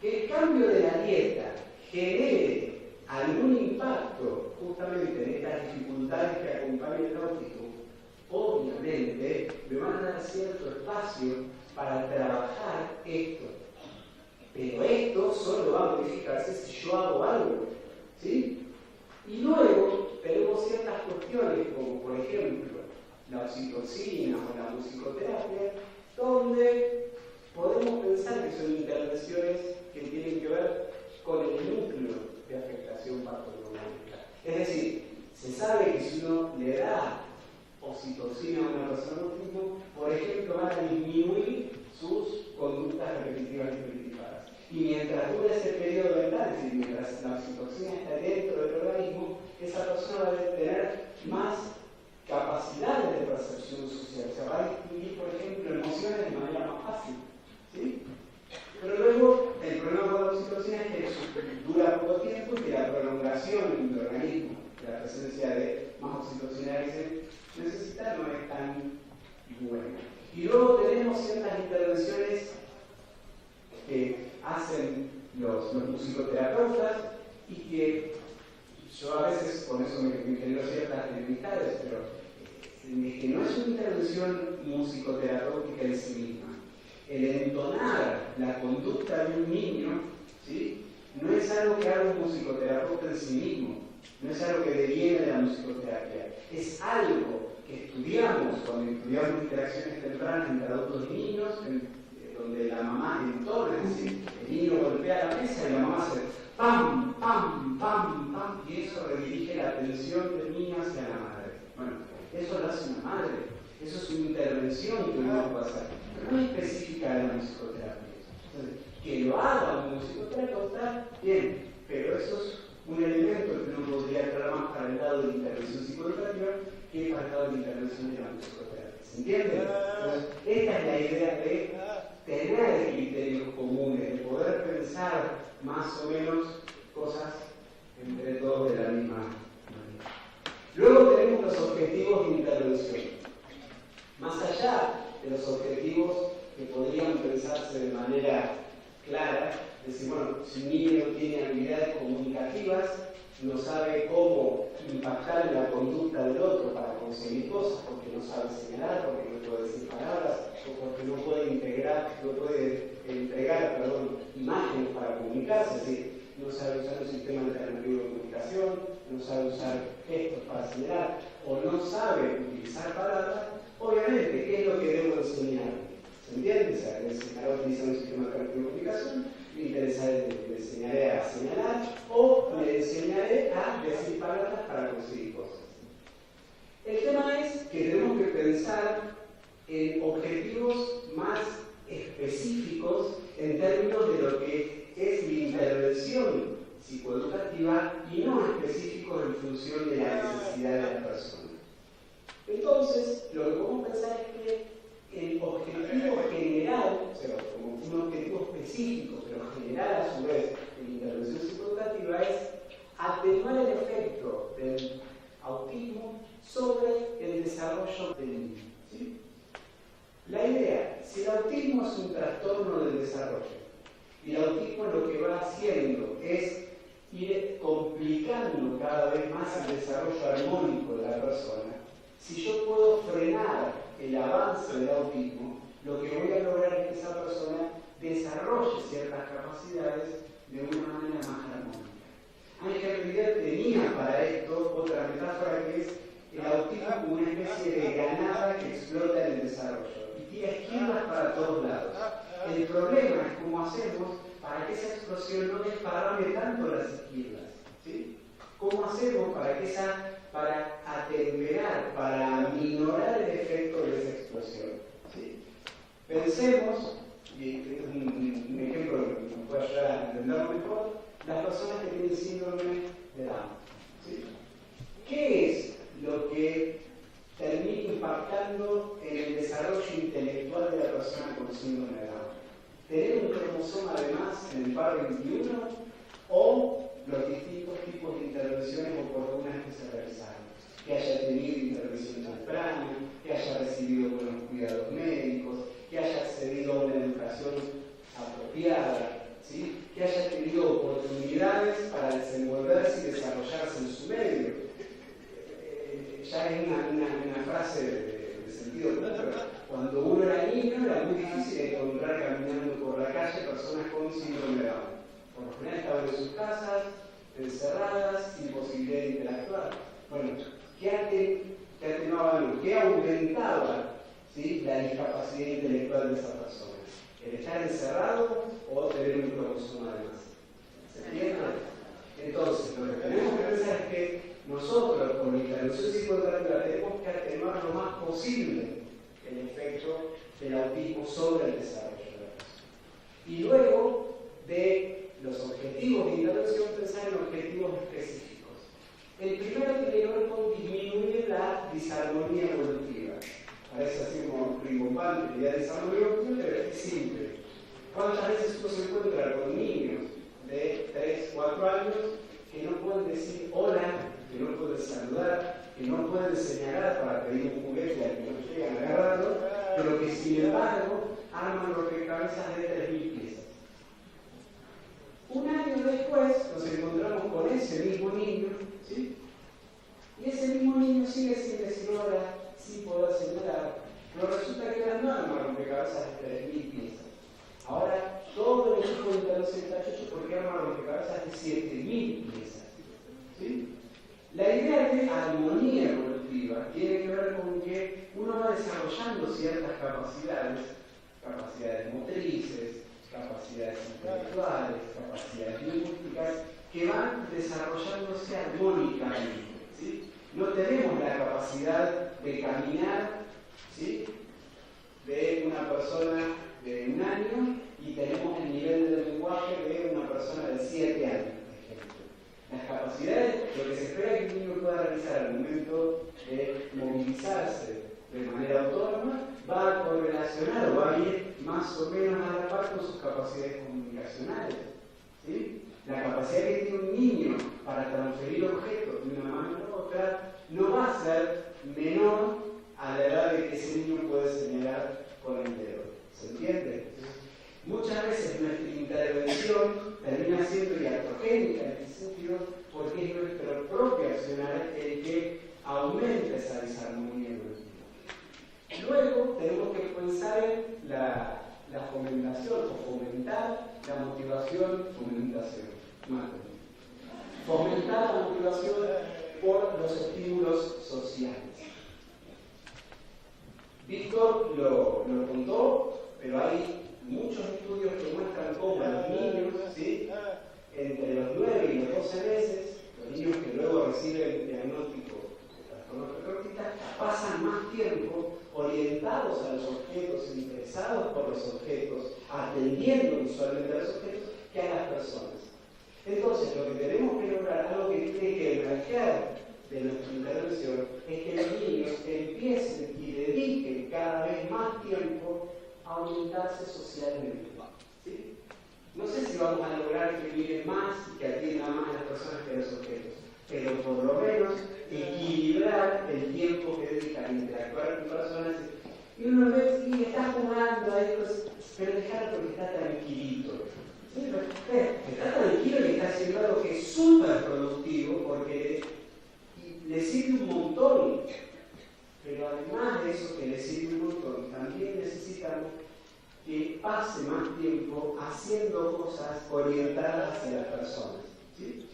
Que el cambio de la dieta genere algún impacto justamente en estas dificultades que acompañan el autismo, obviamente me van a dar cierto espacio para trabajar esto. Pero esto solo va a modificarse si yo hago algo. ¿Sí? Y luego tenemos ciertas cuestiones, como por ejemplo la oxitocina o la musicoterapia, donde podemos pensar que son intervenciones que tienen que ver con el núcleo de afectación patológica. Es decir, se sabe que si uno le da oxitocina a una persona con autismo, por ejemplo, van a disminuir sus conductas repetitivas y repetitivas. Y mientras dure ese periodo mental, es decir, mientras la oxitocina está dentro del organismo, esa persona va a tener más capacidades de percepción social. Se va a distinguir, por ejemplo, emociones de manera más fácil. ¿Sí? necesita no es tan buena. Y luego tenemos ciertas intervenciones que hacen los musicoterapeutas y que yo a veces con eso me genero ciertas dificultades, pero que no es una intervención musicoterapéutica en sí misma. El entonar la conducta de un niño, ¿sí?, no es algo que haga un musicoterapeuta en sí mismo, no es algo que deviene de la musicoterapia, es algo que estudiamos cuando estudiamos interacciones tempranas entre adultos y niños, donde la mamá entona, es decir, el niño golpea la mesa y la mamá hace pam, pam, pam, pam, y eso redirige la atención del niño hacia la madre. Bueno, eso lo hace una madre, eso es una intervención que uno puede hacer, pero no es específica de la musicoterapia. Entonces, que lo haga un musicoterapeuta, bien, pero eso es un elemento que uno podría traer más para el lado de la intervención psicoeducativa que para el lado de la intervención de la musicoterapia. ¿Se entiende? Entonces, esta es la idea de tener criterios comunes, de poder pensar más o menos cosas entre todos de la misma manera. Luego tenemos los objetivos de intervención. Más allá de los objetivos que podrían pensarse de manera clara, es decir, bueno, si un niño no tiene habilidades comunicativas, no sabe cómo impactar en la conducta del otro para conseguir cosas, porque no sabe señalar, porque no puede decir palabras, o porque no puede entregar imágenes para comunicarse, es decir, no sabe usar un sistema alternativo de comunicación, no sabe usar gestos para señalar, o no sabe utilizar palabras, obviamente, ¿qué es lo que debo enseñar? ¿Se entiende? O sea, le enseñaré a utilizar un sistema alternativo de comunicación, le enseñaré a señalar o le enseñaré a decir palabras para conseguir cosas. El tema es que tenemos que pensar en objetivos más específicos en términos de lo que es la intervención psicoeducativa y no específicos en función de la necesidad de la persona. Entonces, lo que podemos pensar es que el objetivo general, o sea, como un objetivo específico, pero general a su vez en intervención psicoeducativa, es atenuar el efecto del autismo sobre el desarrollo del niño. ¿Sí? La idea, si el autismo es un trastorno del desarrollo, y el autismo lo que va haciendo es ir complicando cada vez más el desarrollo armónico de la persona, si yo puedo frenar el avance del autismo, lo que voy a lograr es que esa persona desarrolle ciertas capacidades de una manera más armónica. Ángel Ritter tenía para esto otra metáfora que es el autismo como una especie de granada que explota en el desarrollo y tira esquirlas para todos lados. El problema es cómo hacemos para que esa explosión no desparrame tanto las esquirlas, ¿sí? ¿Cómo hacemos para atemperar, para minorar el efecto de esa explosión? ¿Sí? Pensemos, y este es un ejemplo que nos puede ayudar a entenderlo mejor, las personas que tienen síndrome de Down. ¿Sí? ¿Qué es lo que termina impactando en el desarrollo intelectual de la persona con síndrome de Down? ¿Tener un cromosoma además en el par 21 o los distintos tipos de intervenciones oportunas que se realizaron? Que haya tenido intervención temprana, que haya recibido buenos cuidados médicos, que haya accedido a una educación apropiada, ¿sí? Que haya tenido oportunidades para desenvolverse y desarrollarse en su medio. Ya es una frase de sentido común, pero cuando uno era niño era muy difícil encontrar caminando por la calle personas con síndrome de Down. Por lo general estaban en sus casas, encerradas, sin posibilidad de interactuar. Bueno, ¿qué aumentaba, ¿sí?, la discapacidad intelectual de esa persona? ¿El estar encerrado o tener un cromosoma de más? ¿Se entiende? Entonces, lo que tenemos que pensar es que nosotros, con la intervención psicoeducativa, tenemos que atenuar lo más posible el efecto del autismo sobre el desarrollo de la persona. Y luego de los objetivos de intervención, pensar en objetivos específicos. El primero tiene que ver con disminuir la disarmonía evolutiva. Parece así como rimbombante, la idea de disarmonía evolutiva, pero es simple. ¿Cuántas veces uno se encuentra con niños de 3, 4 años que no pueden decir hola, que no pueden saludar, que no pueden señalar para pedir un juguete al que no llegan a agarrarlo, pero que sin embargo arman rompecabezas de 3.000 piezas. Un año después nos encontramos con ese mismo niño, ¿sí? Y ese mismo niño sigue sin decir hola, sin poder señalar, pero resulta que era no arma rompecabezas de 3.000 piezas. Ahora todo el equipo integró 68 porque arma rompecabezas de 7.000 piezas. ¿Sí? La idea de armonía evolutiva tiene que ver con que uno va desarrollando ciertas capacidades motrices, capacidades intelectuales, capacidades lingüísticas, que van desarrollándose armónicamente. ¿Sí? No tenemos la capacidad de caminar, ¿sí?, de una persona de 1 año y tenemos el nivel del lenguaje de una persona de 7 años. Las capacidades, lo que se espera que un niño pueda realizar al momento de movilizarse de manera autónoma, va a correlacionar o va a ir más o menos a la par con sus capacidades comunicacionales. ¿Sí? La capacidad que tiene un niño para transferir objetos de una mano a otra no va a ser menor a la edad de que ese niño puede señalar con el dedo. ¿Se entiende? Muchas veces nuestra intervención termina siendo iatrogénica en ese sentido, porque es nuestro propio accionar el que aumenta esa disarmonía evolutiva. Luego tenemos que pensar en la fomentación o fomentar la motivación, fomentar la motivación por los estímulos sociales. Víctor lo contó, pero hay muchos estudios que muestran cómo los niños, ¿sí?, entre los 9 y los 12 meses, los niños que luego reciben diagnóstico de trastorno espectro-autista, pasan más tiempo orientados a los objetos, interesados por los objetos, atendiendo visualmente a los objetos, que a las personas. Entonces, lo que tenemos que lograr, algo que tiene que emerger de nuestra intervención, es que los niños empiecen y dediquen cada vez más tiempo a orientarse socialmente. ¿Sí? No sé si vamos a lograr que miren más y que atiendan más a las personas que a los objetos, pero por lo menos equilibrar el tiempo que dedican a interactuar con personas. Y uno ve, y está jugando ahí, pues, pero dejarlo porque está tranquilito. ¿Sí? Está tranquilo y está haciendo algo que es súper productivo porque le sirve un montón. Pero además de eso que le sirve un montón, también necesitamos que pase más tiempo haciendo cosas orientadas hacia las personas. ¿Sí?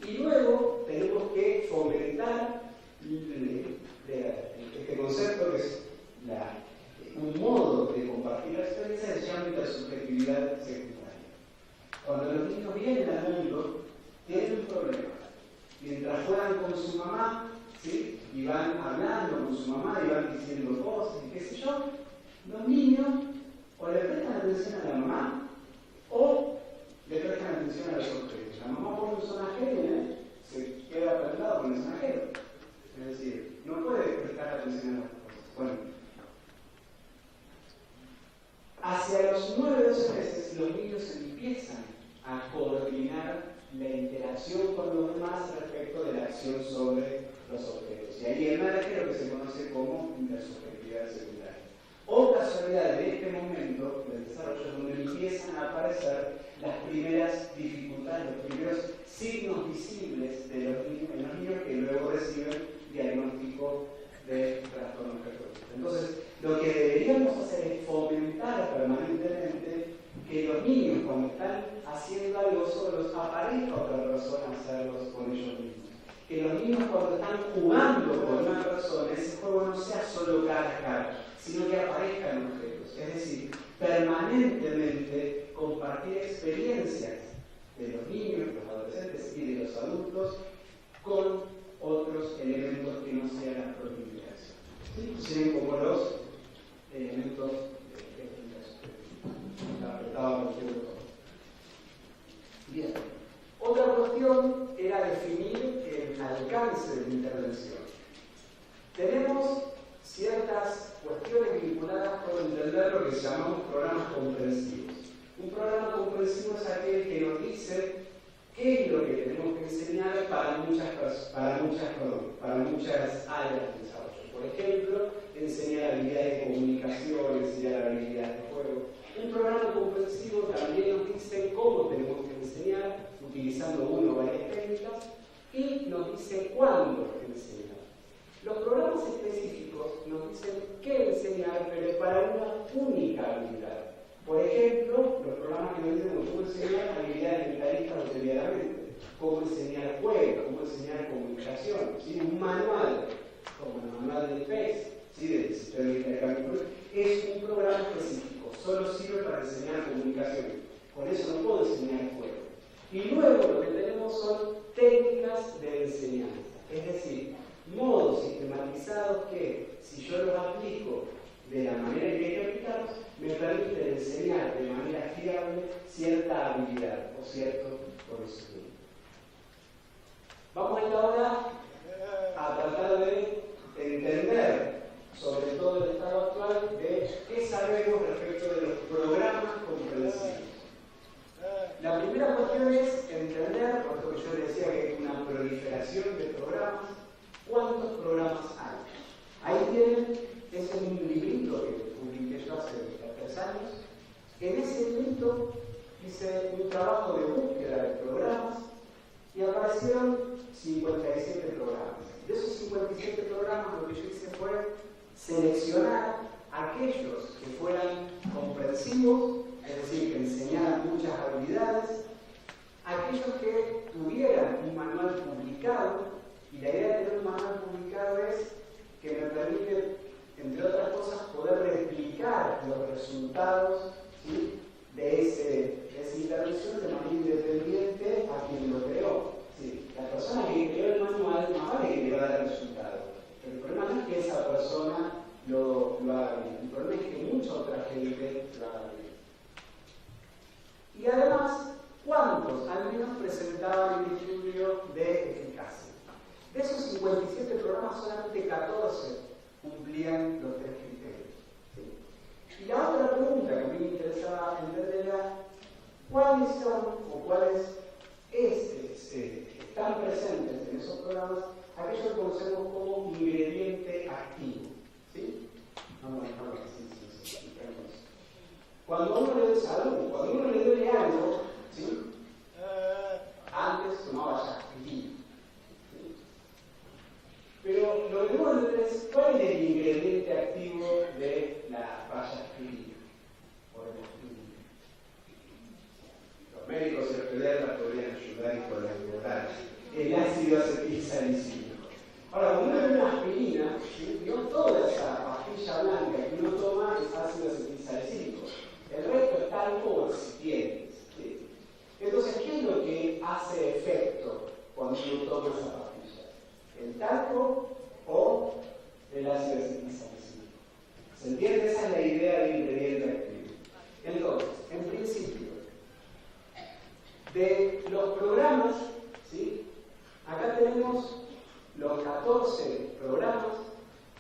Y luego tenemos que fomentar este concepto que es un modo de compartir la experiencia, se llama intersubjetividad secundaria. Cuando los niños vienen al mundo, tienen un problema. Mientras juegan con su mamá, ¿sí?, y van hablando con su mamá y van diciendo cosas y qué sé yo, los niños o le prestan atención a la mamá o le prestan atención a los objetos. La mamá pone un sonajero y se queda prendado con el sonajero. Es decir, no puede prestar atención a las cosas. Bueno, hacia los 9-12 meses los niños empiezan a coordinar la interacción con los demás respecto de la acción sobre los objetos. Y ahí emerge lo que se conoce como intersubjetividad secundaria. O casualidad, en este momento del desarrollo donde empiezan a aparecer las primeras dificultades, los primeros signos visibles de los niños que luego reciben diagnóstico de trastorno espectro-autista. Entonces, lo que deberíamos hacer es fomentar permanentemente que los niños, cuando están haciendo algo solos, aparezca otra persona a hacerlos con ellos mismos. Que los niños, cuando están jugando con una persona, ese juego no sea solo cara a cara, sino que aparezcan objetos. Es decir, permanentemente compartir experiencias de los niños, los adolescentes y de los adultos con otros elementos que no sean la propia interacción. ¿Sí? Sean como los elementos Bien. Otra cuestión era definir el alcance de la intervención. Tenemos ciertas cuestiones vinculadas con entender lo que llamamos programas comprensivos. Un programa comprensivo es aquel que nos dice qué es lo que tenemos que enseñar para muchas áreas de desarrollo. Por ejemplo, enseñar habilidades de comunicación, enseñar habilidades de juego. Un programa comprensivo también nos dice cómo tenemos que enseñar, utilizando una o varias técnicas, y nos dice cuándo enseñar. Los programas específicos nos dicen qué enseñar, pero para una única habilidad. Por ejemplo, los programas que nos dicen cómo enseñar habilidades mentalistas detalladamente, cómo enseñar juego, cómo enseñar comunicación, ¿sí? Un manual, como el manual del PES, ¿sí? Del sistema de intercambio, es un programa específico, solo sirve para enseñar comunicación. Con eso no puedo enseñar juego. Y luego lo que tenemos son técnicas de enseñanza, es decir, modos sistematizados que, si yo los aplico de la manera en que hay que aplicarlos, me permiten enseñar de manera fiable cierta habilidad o cierto conocimiento. Vamos a ir ahora a tratar de entender, sobre todo el estado actual, de qué sabemos respecto de los programas comprensivos. La primera cuestión es entender, por esto que yo les decía que hay una proliferación de programas, ¿cuántos programas hay? Ahí tienen, ese es un librito que publiqué yo hace 3 años. En ese librito hice un trabajo de búsqueda de programas y aparecieron 57 programas. De esos 57 programas lo que yo hice fue seleccionar aquellos que fueran comprensivos, es decir, que enseñaran muchas habilidades, aquellos que tuvieran un manual publicado, y la idea de tener un manual publicado es que me permite, entre otras cosas, poder replicar los resultados, ¿sí?, de esa intervención de manera independiente a quien lo creó. ¿Sí? La persona que creó el manual no vale que le va a dar el resultado. Pero el problema no es que esa persona lo haga bien. El problema es que mucha otra gente lo haga bien. Y además, ¿cuántos al menos presentaban el estudio de eficacia? De esos 57 programas, solamente 14 cumplían los 3 criterios. ¿Sí? Y la otra pregunta que a mí me interesaba entender era ¿cuáles son o cuáles están presentes en esos programas aquellos que conocemos como ingrediente activo? ¿Sí? Cuando uno le salud, cuando uno le duele algo, ¿sí?, antes tomaba aspirina. ¿Sí? Pero lo que uno le es, ¿cuál es el ingrediente activo de la aspirina? O de la aspirina. Los médicos y los pediatras podrían ayudar con la igualdad. El ácido acetilsalicílico. Ahora, cuando uno tiene una aspirina, ¿sí?, no toda esa pastilla blanca que uno toma es ácido acetilsalicílico. El resto es talco o excipientes. ¿Sí? Entonces, ¿qué es lo que hace efecto cuando uno toma esa pastilla? ¿El talco o el ácido acetilsalicílico? ¿Se entiende? Esa es la idea del ingrediente activo. Entonces, en principio, de los programas, ¿sí?, acá tenemos los 14 programas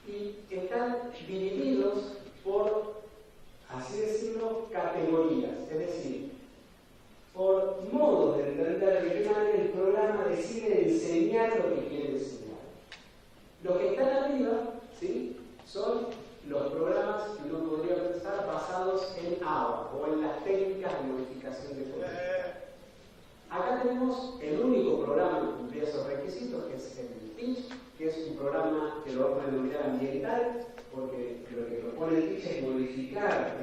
y están divididos por, así decirlo, categorías, es decir, por modos de entender de qué manera el programa decide enseñar lo que quiere enseñar. Los que están arriba, ¿sí?, son los programas que uno podría pensar basados en ABA o en las técnicas de modificación de contexto. Acá tenemos el único programa que cumplía esos requisitos, que es el TEACH, que es un programa que lo vamos a denominar ambiental, porque lo que propone el TEACH es modificar,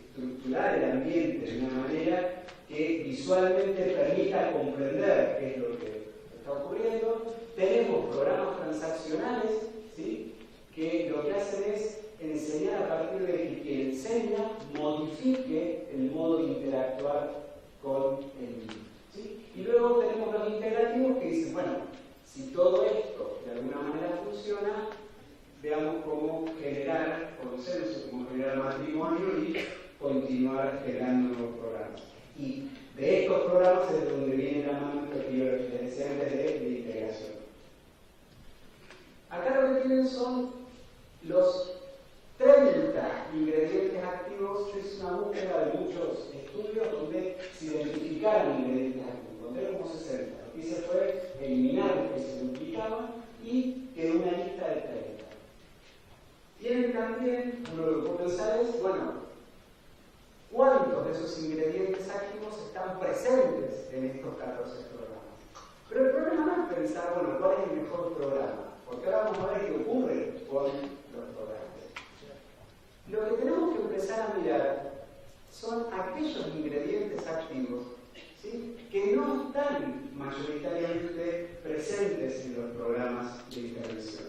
estructurar el ambiente de una manera que visualmente permita comprender qué es lo que está ocurriendo. Tenemos programas transaccionales, ¿sí?, que lo que hacen es enseñar a partir de que quien enseña modifique el modo de interactuar con el niño. ¿Sí? Y luego tenemos los integrativos que dicen, bueno, si todo esto de alguna manera funciona, veamos cómo generar consenso, cómo generar matrimonio y continuar generando nuevos programas. Y de estos programas es de donde viene la mano que yo les decía antes de integración. Acá lo que tienen son los 30 ingredientes activos. Yo hice una búsqueda de muchos estudios donde se identificaron ingredientes activos, donde encontré como 60. Lo que hice fue eliminar los que se duplicaban y quedó una lista de 30. Tienen también, uno lo que puede pensar es, bueno, ¿cuántos de esos ingredientes activos están presentes en estos 14 programas? Pero el problema no es pensar, bueno, ¿cuál es el mejor programa? Porque ahora vamos a ver qué ocurre con los programas. Lo que tenemos que empezar a mirar son aquellos ingredientes activos, ¿sí?, que no están mayoritariamente presentes en los programas de intervención.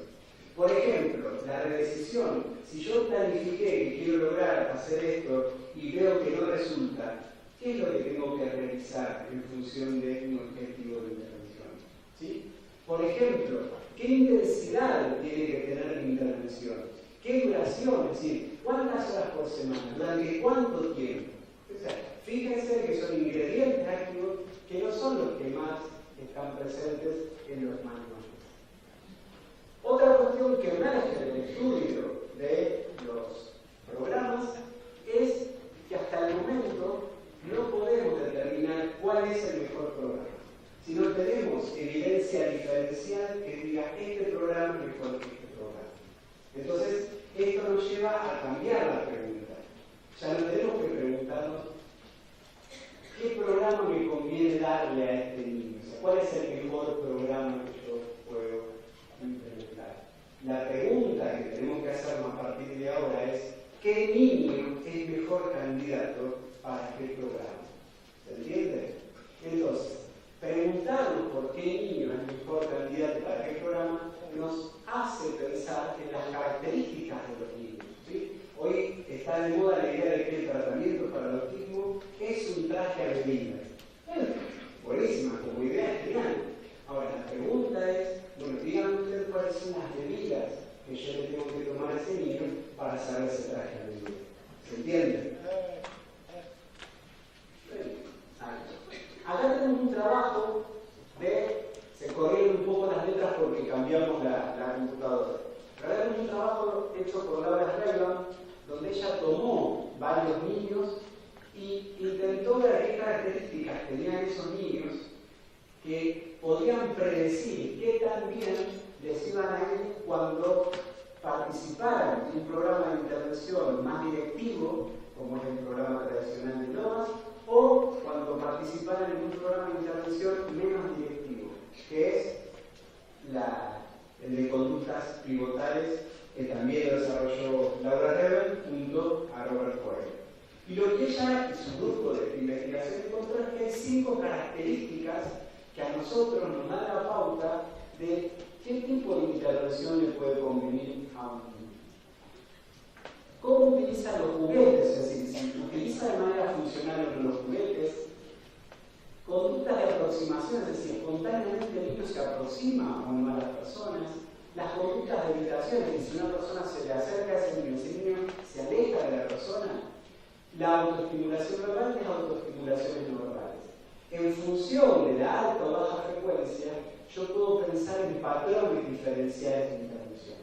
Por ejemplo, la redecisión. Si yo planifiqué que quiero lograr hacer esto y veo que no resulta, ¿qué es lo que tengo que realizar en función de mi objetivo de intervención? ¿Sí? Por ejemplo, ¿qué intensidad tiene que tener mi intervención? ¿Qué duración? Es decir, ¿cuántas horas por semana? ¿Durante cuánto tiempo? O sea, fíjense que son ingredientes activos que no son los que más están presentes en los manuales. Otra cuestión que emerge del estudio de los programas es que hasta el momento no podemos determinar cuál es el mejor programa. Si no tenemos evidencia diferencial que diga este programa es mejor que este programa. Entonces, esto nos lleva a cambiar la pregunta. Ya no tenemos que preguntarnos ¿qué programa me conviene darle a este niño? O sea, ¿cuál es el mejor programa que yo puedo implementar? La pregunta que tenemos que hacernos a partir de ahora es ¿qué niño es el mejor candidato para qué programa? ¿Se entiende? Entonces, preguntarnos por qué niño es el mejor candidato para qué programa nos hace pensar en las características de los niños, ¿sí? Hoy está de moda la idea de que el tratamiento para el autismo es un traje a medida. Buenísima, como idea es genial. Ahora, la pregunta es, bueno, díganme ustedes cuáles son las medidas que yo le tengo que tomar a ese niño para saber ese traje a medida. ¿Se entiende? Acá tenemos un trabajo se corrieron un poco las letras porque cambiamos la computadora. Pero acá tenemos un trabajo hecho por Laura Rayban, donde ella tomó varios niños y intentó ver qué características tenían esos niños que podían predecir qué tan bien les iban a ir cuando participaran en un programa de intervención más directivo, como es el programa tradicional de NOVAS, o cuando participaran en un programa de intervención menos directivo, que es el de conductas pivotales, que también lo desarrolló Laura Rayban junto a Robert Coelho. Y lo que ella y su grupo de investigación encontró es que hay 5 características que a nosotros nos dan la pauta de qué tipo de intervención le puede convenir a un niño. ¿Cómo utiliza los juguetes? Es decir, si utiliza de manera funcional los juguetes, conductas de aproximación, es decir, espontáneamente el niño se aproxima o no a las personas, las conductas de evitación, es decir, si una persona se le acerca a ese niño se aleja de la persona, la autoestimulación verbal y las autoestimulaciones no verbales. En función de la alta o baja frecuencia, yo puedo pensar en patrones diferenciales de intervención.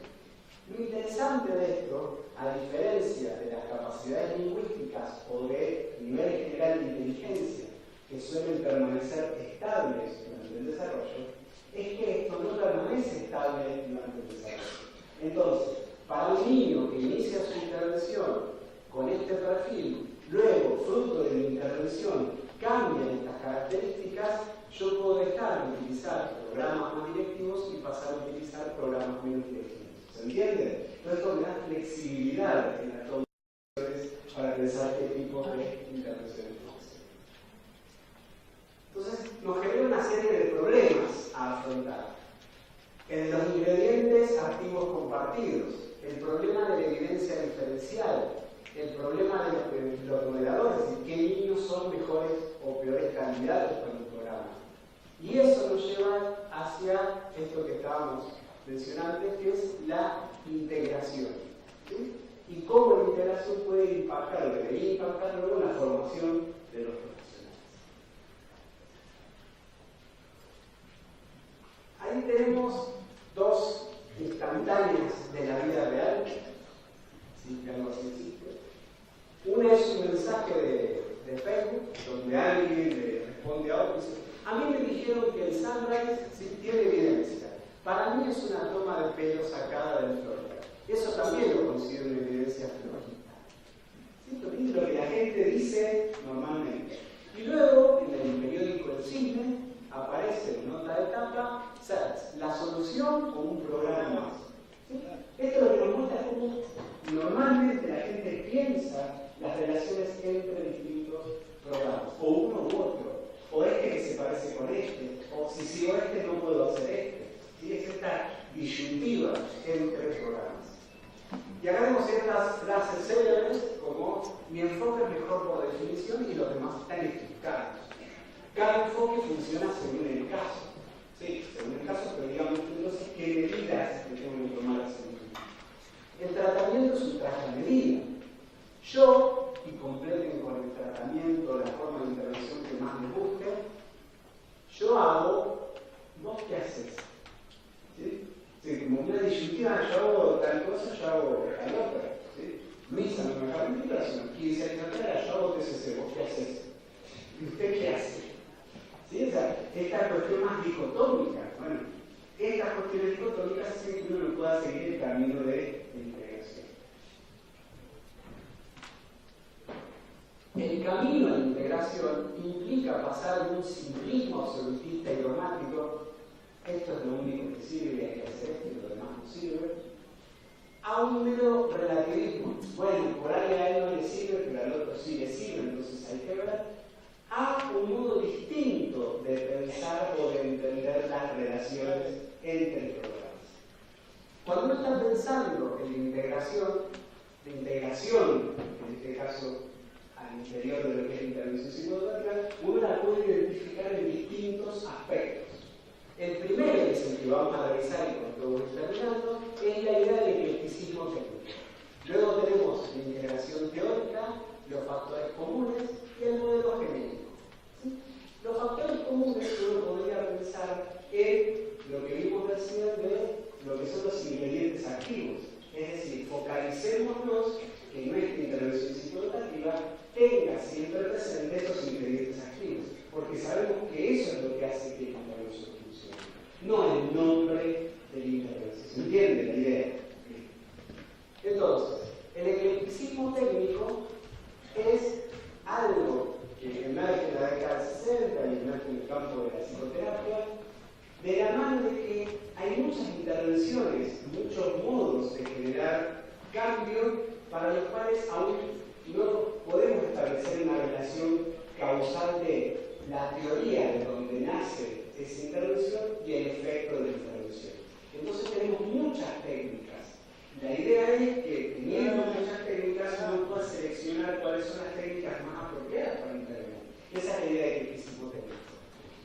Lo interesante de esto, a diferencia de las capacidades lingüísticas o de nivel general de inteligencia, que suelen permanecer estables durante el desarrollo, es que esto no permanece estable durante el desarrollo. Entonces, para un niño que inicia su intervención con este perfil, luego, fruto de mi intervención, cambian estas características, yo puedo dejar de utilizar programas más directivos y pasar a utilizar programas menos directivos. ¿Se entiende? Entonces, esto me da flexibilidad en las condiciones para pensar qué tipo de intervenciones puedo hacer. Entonces, nos genera una serie de problemas a afrontar. En los ingredientes activos compartidos, el problema de la evidencia diferencial, el problema de los moderadores, es decir, qué niños son mejores o peores candidatos para un programa. Y eso nos lleva hacia esto que estábamos mencionando, que es la integración. ¿Sí? Y cómo la integración puede impactar, debería impactar luego en la formación de los profesionales. Ahí tenemos 2 instantáneas de la vida real, ¿sí? Que algo así existe. Una es un mensaje de Facebook, donde alguien le responde a otro y dice: A mí me dijeron que el sunrise sí tiene evidencia. Para mí es una toma de pelo sacada del Florida. Eso también lo considero una evidencia florista. ¿Sí? Lo que la gente dice normalmente. Y luego, en el periódico El Cisne, aparece en nota de tapa, la solución con un programa más. ¿Sí? Esto lo que nos muestra es cómo normalmente la gente piensa las relaciones entre distintos programas, o uno u otro, o este que se parece con este, o si sigo este no puedo hacer este. ¿Sí? Es esta disyuntiva entre programas. Y acá vemos ciertas frases célebres como mi enfoque es mejor por definición y los demás están equivocados. Cada enfoque funciona según el caso. Sí, según el caso, pero digamos entonces qué medidas le tengo que tomar a seguir. El tratamiento es un traje a medida. Yo, y completen con el tratamiento la forma de intervención que más les guste, yo hago, ¿vos qué haces? ¿Sí? Sí, como una disyuntiva, yo hago tal cosa, yo hago tal otra. ¿Sí? Misa, no me haga invitación. Y dice al yo hago TCC, ¿vos qué haces? ¿Y usted qué hace? ¿Sí? O sea, esta cuestión más dicotómica. Bueno, estas cuestiones dicotómicas hacen que uno no pueda seguir el camino de integración. El camino de integración implica pasar de un simplismo absolutista y dogmático, esto es lo único que sirve y hay que hacer esto y lo demás no sirve, a un mero relativismo. Bueno, por ahí a él no le sirve, pero al otro sí le sirve, entonces hay que ver, a un modo distinto de pensar o de entender las relaciones entre programas. Cuando uno está pensando en la integración, en este caso al interior de lo que es la intervención psicológica, uno la puede identificar en distintos aspectos. El primero, que es el que vamos a revisar y con todo terminando, es la idea del eclecticismo técnico. Luego tenemos la integración teórica, los factores comunes y el modelo genérico. ¿Sí? Los factores comunes uno podría pensar en lo que vimos recién de lo que son los ingredientes activos. Es decir, focalicémonos que nuestra intervención psicoeducativa tenga siempre presente esos ingredientes activos, porque sabemos que eso es lo que hace que la intervención funcione, no el nombre de la intervención. ¿Se entiende la idea? Entonces, el eclecticismo técnico es algo que emerge en la década de 60 y emerge en el campo de la psicoterapia, de la mano de que hay muchas intervenciones, muchos modos de generar cambio para los cuales aún no podemos establecer una relación causal de la teoría de donde nace esa intervención y el efecto de la intervención. Entonces tenemos muchas técnicas. La idea es que teniendo muchas técnicas uno pueda seleccionar cuáles son las técnicas más apropiadas para intervenir. Esa es la idea del eclecticismo técnico.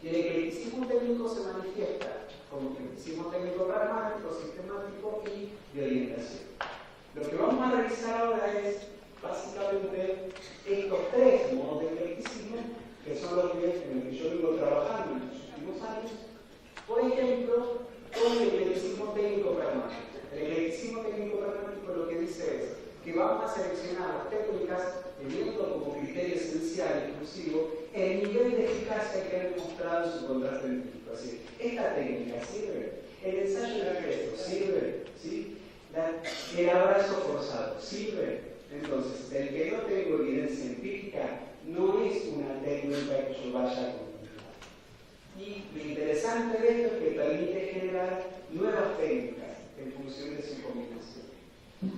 Y el eclecticismo técnico se manifiesta como eclecticismo técnico pragmático, sistemático y de orientación. Lo que vamos a revisar ahora es básicamente estos tres modos de eclecticismo, que son los en los que yo vengo trabajando en los últimos años. Por ejemplo, con el eclecticismo técnico pragmático. El eclecticismo técnico pragmático lo que dice es que vamos a seleccionar las técnicas teniendo como criterio esencial y exclusivo el nivel de eficacia que han demostrado en su contraste empírico. Es decir, esta técnica sirve, el ensayo de gesto sirve, ¿sí? El abrazo forzado sirve. Entonces, el que no tengo evidencia empírica no es una técnica que yo vaya a continuar. Y lo interesante de esto es que permite generar nuevas técnicas en función de su combinación.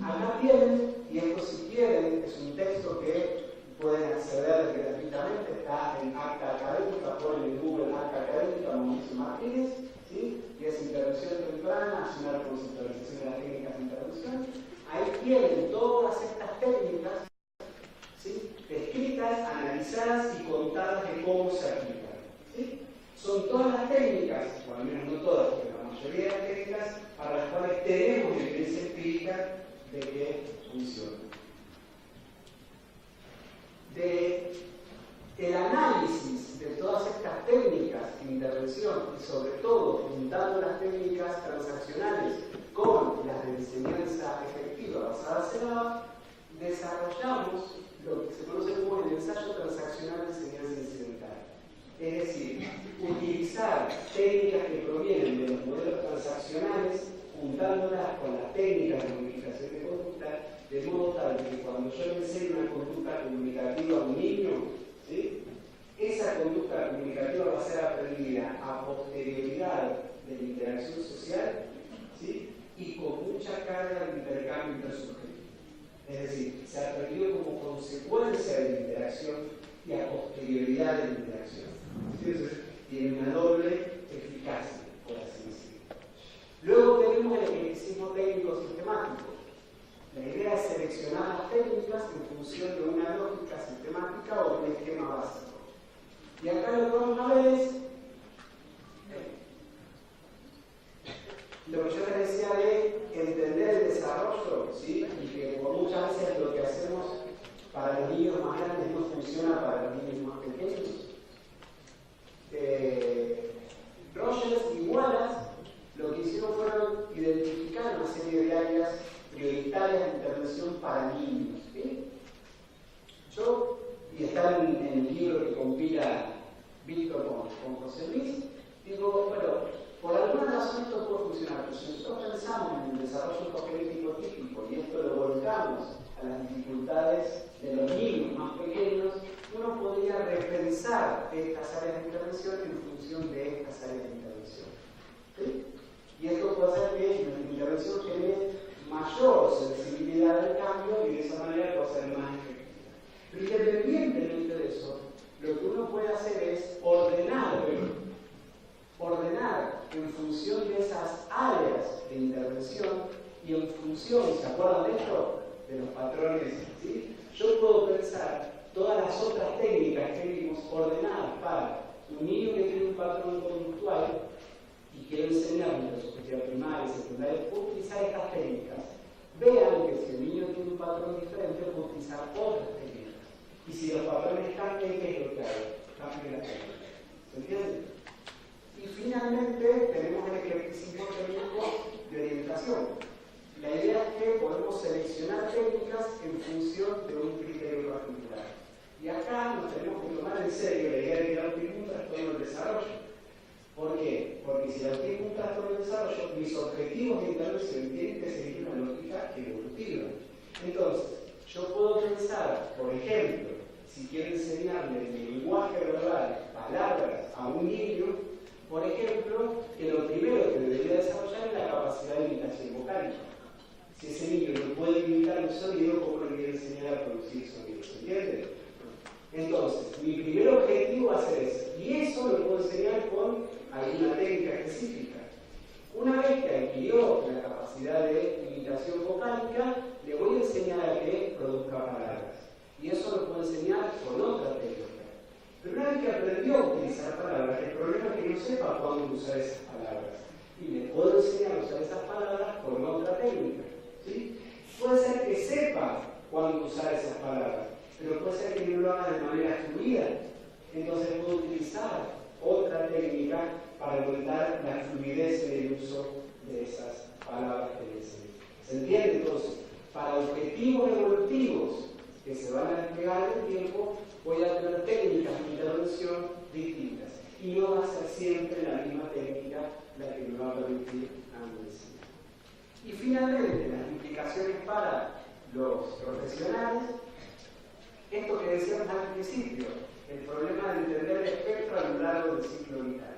Acá tienen, y esto si quieren, es un texto que pueden acceder gratuitamente, está en Acta Académica, ponen en Google Acta Académica, Mauricio Martínez, ¿sí? Y es intervención temprana, es una conceptualización de las técnicas de intervención. Ahí tienen todas estas técnicas, ¿sí? Descritas, analizadas y contadas de cómo se aplican. ¿Sí? Son todas las técnicas, o al menos no todas, pero la mayoría de las técnicas para las cuales tenemos evidencia empírica de que funcionan. El análisis de todas estas técnicas de intervención y sobre todo juntando las técnicas transaccionales con las de enseñanza efectiva basadas en ABA, desarrollamos lo que se conoce como el ensayo transaccional de enseñanza incidental. Es decir, utilizar técnicas que provienen de los modelos transaccionales, juntándolas con las técnicas de modificación de conducta, de modo tal que cuando yo le enseño una conducta comunicativa a un niño, ¿sí?, esa conducta comunicativa va a ser aprendida a posterioridad de la interacción social, ¿sí?, y con mucha carga de intercambio intersubjetivo. Es decir, se aprendió como consecuencia de la interacción y a posterioridad de la interacción. Entonces, tiene una doble eficacia, por así decirlo. Luego tenemos el eclecticismo técnico sistemático. La idea es seleccionar las técnicas en función de una lógica sistemática o de un esquema básico. Y acá lo que vamos a ver es lo que yo les decía de entender el desarrollo, ¿sí?, y que por muchas veces lo que hacemos para los niños más grandes no funciona para los niños más pequeños. Rogers y Wallace lo que hicieron fueron identificar una serie de áreas prioritarias de intervención para niños, ¿sí? Y está en el libro que compila Víctor con José Luis, digo, bueno, por alguna razón esto puede funcionar, pero si nosotros pensamos en el desarrollo cognitivo típico y esto lo volcamos a las dificultades de los niños más pequeños, uno podría repensar estas áreas de intervención en función de estas áreas de intervención. ¿Sí? Y esto puede hacer que nuestra intervención genere mayor sensibilidad al cambio y de esa manera puede ser más efectiva. Pero independientemente de eso, lo que uno puede hacer es ordenar en función de esas áreas de intervención y en función, ¿se acuerdan de esto? De los patrones, ¿sí? Yo puedo pensar todas las otras técnicas que vimos ordenadas para un niño que tiene un patrón conductual y quiero enseñarle la subjetiva primaria y secundaria, puedo utilizar estas técnicas. Vean que si el niño tiene un patrón diferente, puedo utilizar otras técnicas. Y si los patrones cambian, ¿qué es lo que hago? Cambio la técnica. ¿Se entiende? Y finalmente tenemos el eclecticismo técnico de orientación. La idea es que podemos seleccionar técnicas en función de un criterio particular. Y acá nos tenemos que tomar en serio la idea de que el autismo es un trastorno del desarrollo. ¿Por qué? Porque si el autismo es un trastorno del desarrollo, mis objetivos de intervención tienen que seguir una lógica evolutiva. Entonces, yo puedo pensar, por ejemplo, si quiero enseñarle el lenguaje verbal, palabras a un niño, por ejemplo, que lo primero que debería desarrollar es la capacidad de imitación vocálica. Si ese niño no puede imitar un sonido, ¿cómo le voy a enseñar a producir sonidos? ¿Se entiende? Entonces, mi primer objetivo va a ser eso. Y eso lo puedo enseñar con alguna técnica específica. Una vez que adquirió la capacidad de imitación vocálica, le voy a enseñar a que produzca palabras. Y eso lo puedo enseñar con otra técnica. Pero una vez que aprendió a utilizar palabras, el problema es que no sepa cuándo usar esas palabras. Y le puedo enseñar a usar esas palabras con otra técnica. ¿Sí? Puede ser que sepa cuándo usar esas palabras, pero puede ser que no lo haga de manera fluida. Entonces puedo utilizar otra técnica para aumentar la fluidez en el uso de esas palabras que le enseño. ¿Se entiende? Entonces, para objetivos evolutivos que se van a desplegar en el tiempo, voy a tener técnicas de intervención distintas. Y no va a ser siempre la misma técnica la que me va a permitir enseñar. Y finalmente, las implicaciones para los profesionales, esto que decíamos al principio, el problema de entender el espectro a lo largo del ciclo vital.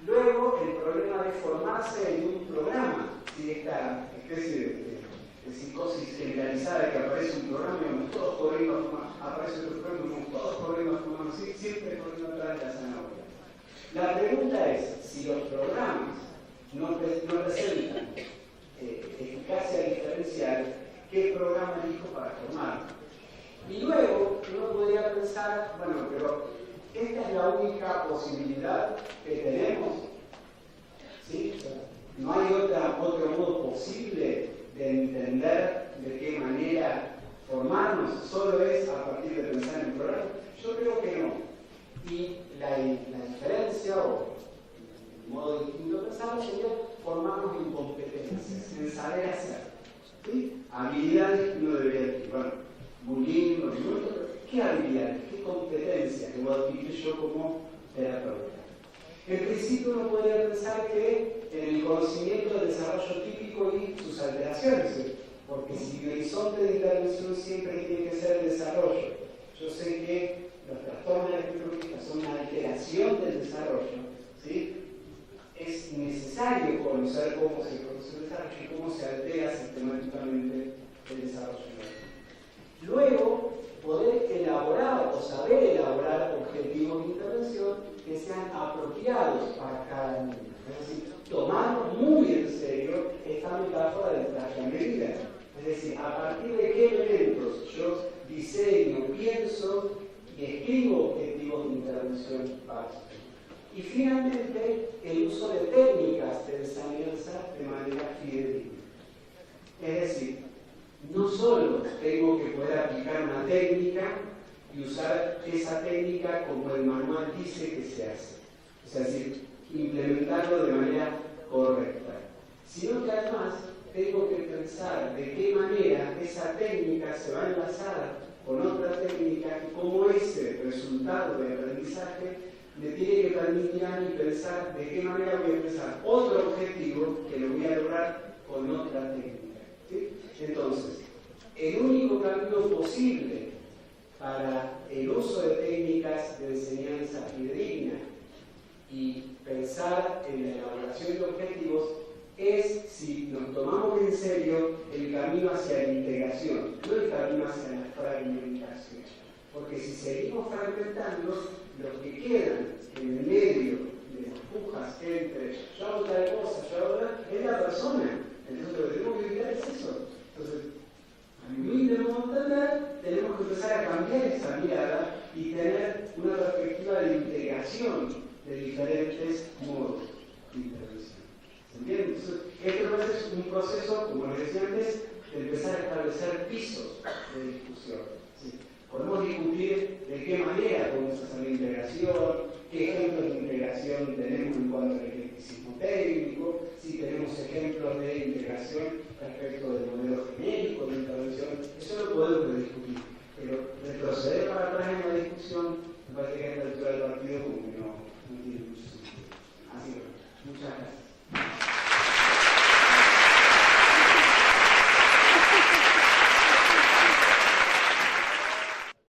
Luego, el problema de formarse en un programa, ¿sí? Esta especie de psicosis generalizada que aparece un programa y vamos todos corriendo a fumar, aparece otro programa y vamos todos corriendo a fumar, ¿sí? Siempre corriendo atrás de la zanahoria. La pregunta es, si los programas no presentan eficacia diferencial, ¿qué programa elijo para formarlo? Y luego uno podría pensar, bueno, pero esta es la única posibilidad que tenemos, ¿sí? No hay otro modo posible de entender de qué manera formarnos, solo es a partir de pensar en el programa. Yo creo que no. Y la diferencia o el modo distinto de pensar sería formarnos en competencias, en saber hacer. ¿Sí? Habilidades que uno debería adquirir. Bueno, bullying, ¿qué habilidades, qué competencias que voy a adquirir yo como terapeuta? En principio uno podría pensar que en el conocimiento del desarrollo típico y sus alteraciones, porque si el horizonte de intervención siempre tiene que ser el desarrollo, yo sé que los trastornos de la espectro autista son una alteración del desarrollo, ¿sí? Es necesario conocer cómo se produce el desarrollo y cómo se altera sistemáticamente el desarrollo. Luego, poder elaborar o saber elaborar objetivos de intervención que sean apropiados para cada niño. Es decir, tomar muy en serio esta metáfora del traje a medida. Es decir, a partir de qué elementos yo diseño, pienso y escribo objetivos de intervención básicos. Y finalmente, el uso de técnicas de enseñanza de manera fidedigna. Es decir, no solo tengo que poder aplicar una técnica y usar esa técnica como el manual dice que se hace. Es decir, implementarlo de manera correcta. Sino que además tengo que pensar de qué manera esa técnica se va a enlazar con otra técnica y cómo ese resultado de aprendizaje me tiene que permitir a mí pensar de qué manera voy a empezar otro objetivo que lo voy a lograr con otra técnica. ¿Sí? Entonces, el único camino posible para el uso de técnicas de enseñanza fidedigna y pensar en la elaboración de objetivos es si nos tomamos en serio el camino hacia la integración, no el camino hacia la fragmentación. Porque si seguimos fragmentando, lo que quedan en el medio de las pujas entre yo hago tal cosa, yo hago tal, es la persona. Entonces lo que tenemos que evitar es eso. Entonces, a mi humilde modo de entender, tenemos que empezar a cambiar esa mirada y tener una perspectiva de integración de diferentes modos de intervención. ¿Se entiende? Entonces, este es un proceso, como les decía antes, de empezar a establecer pisos de discusión. ¿Sí? Podemos discutir de qué manera podemos hacer la integración, qué ejemplos de integración tenemos en cuanto al eclecticismo técnico, si tenemos ejemplos de integración respecto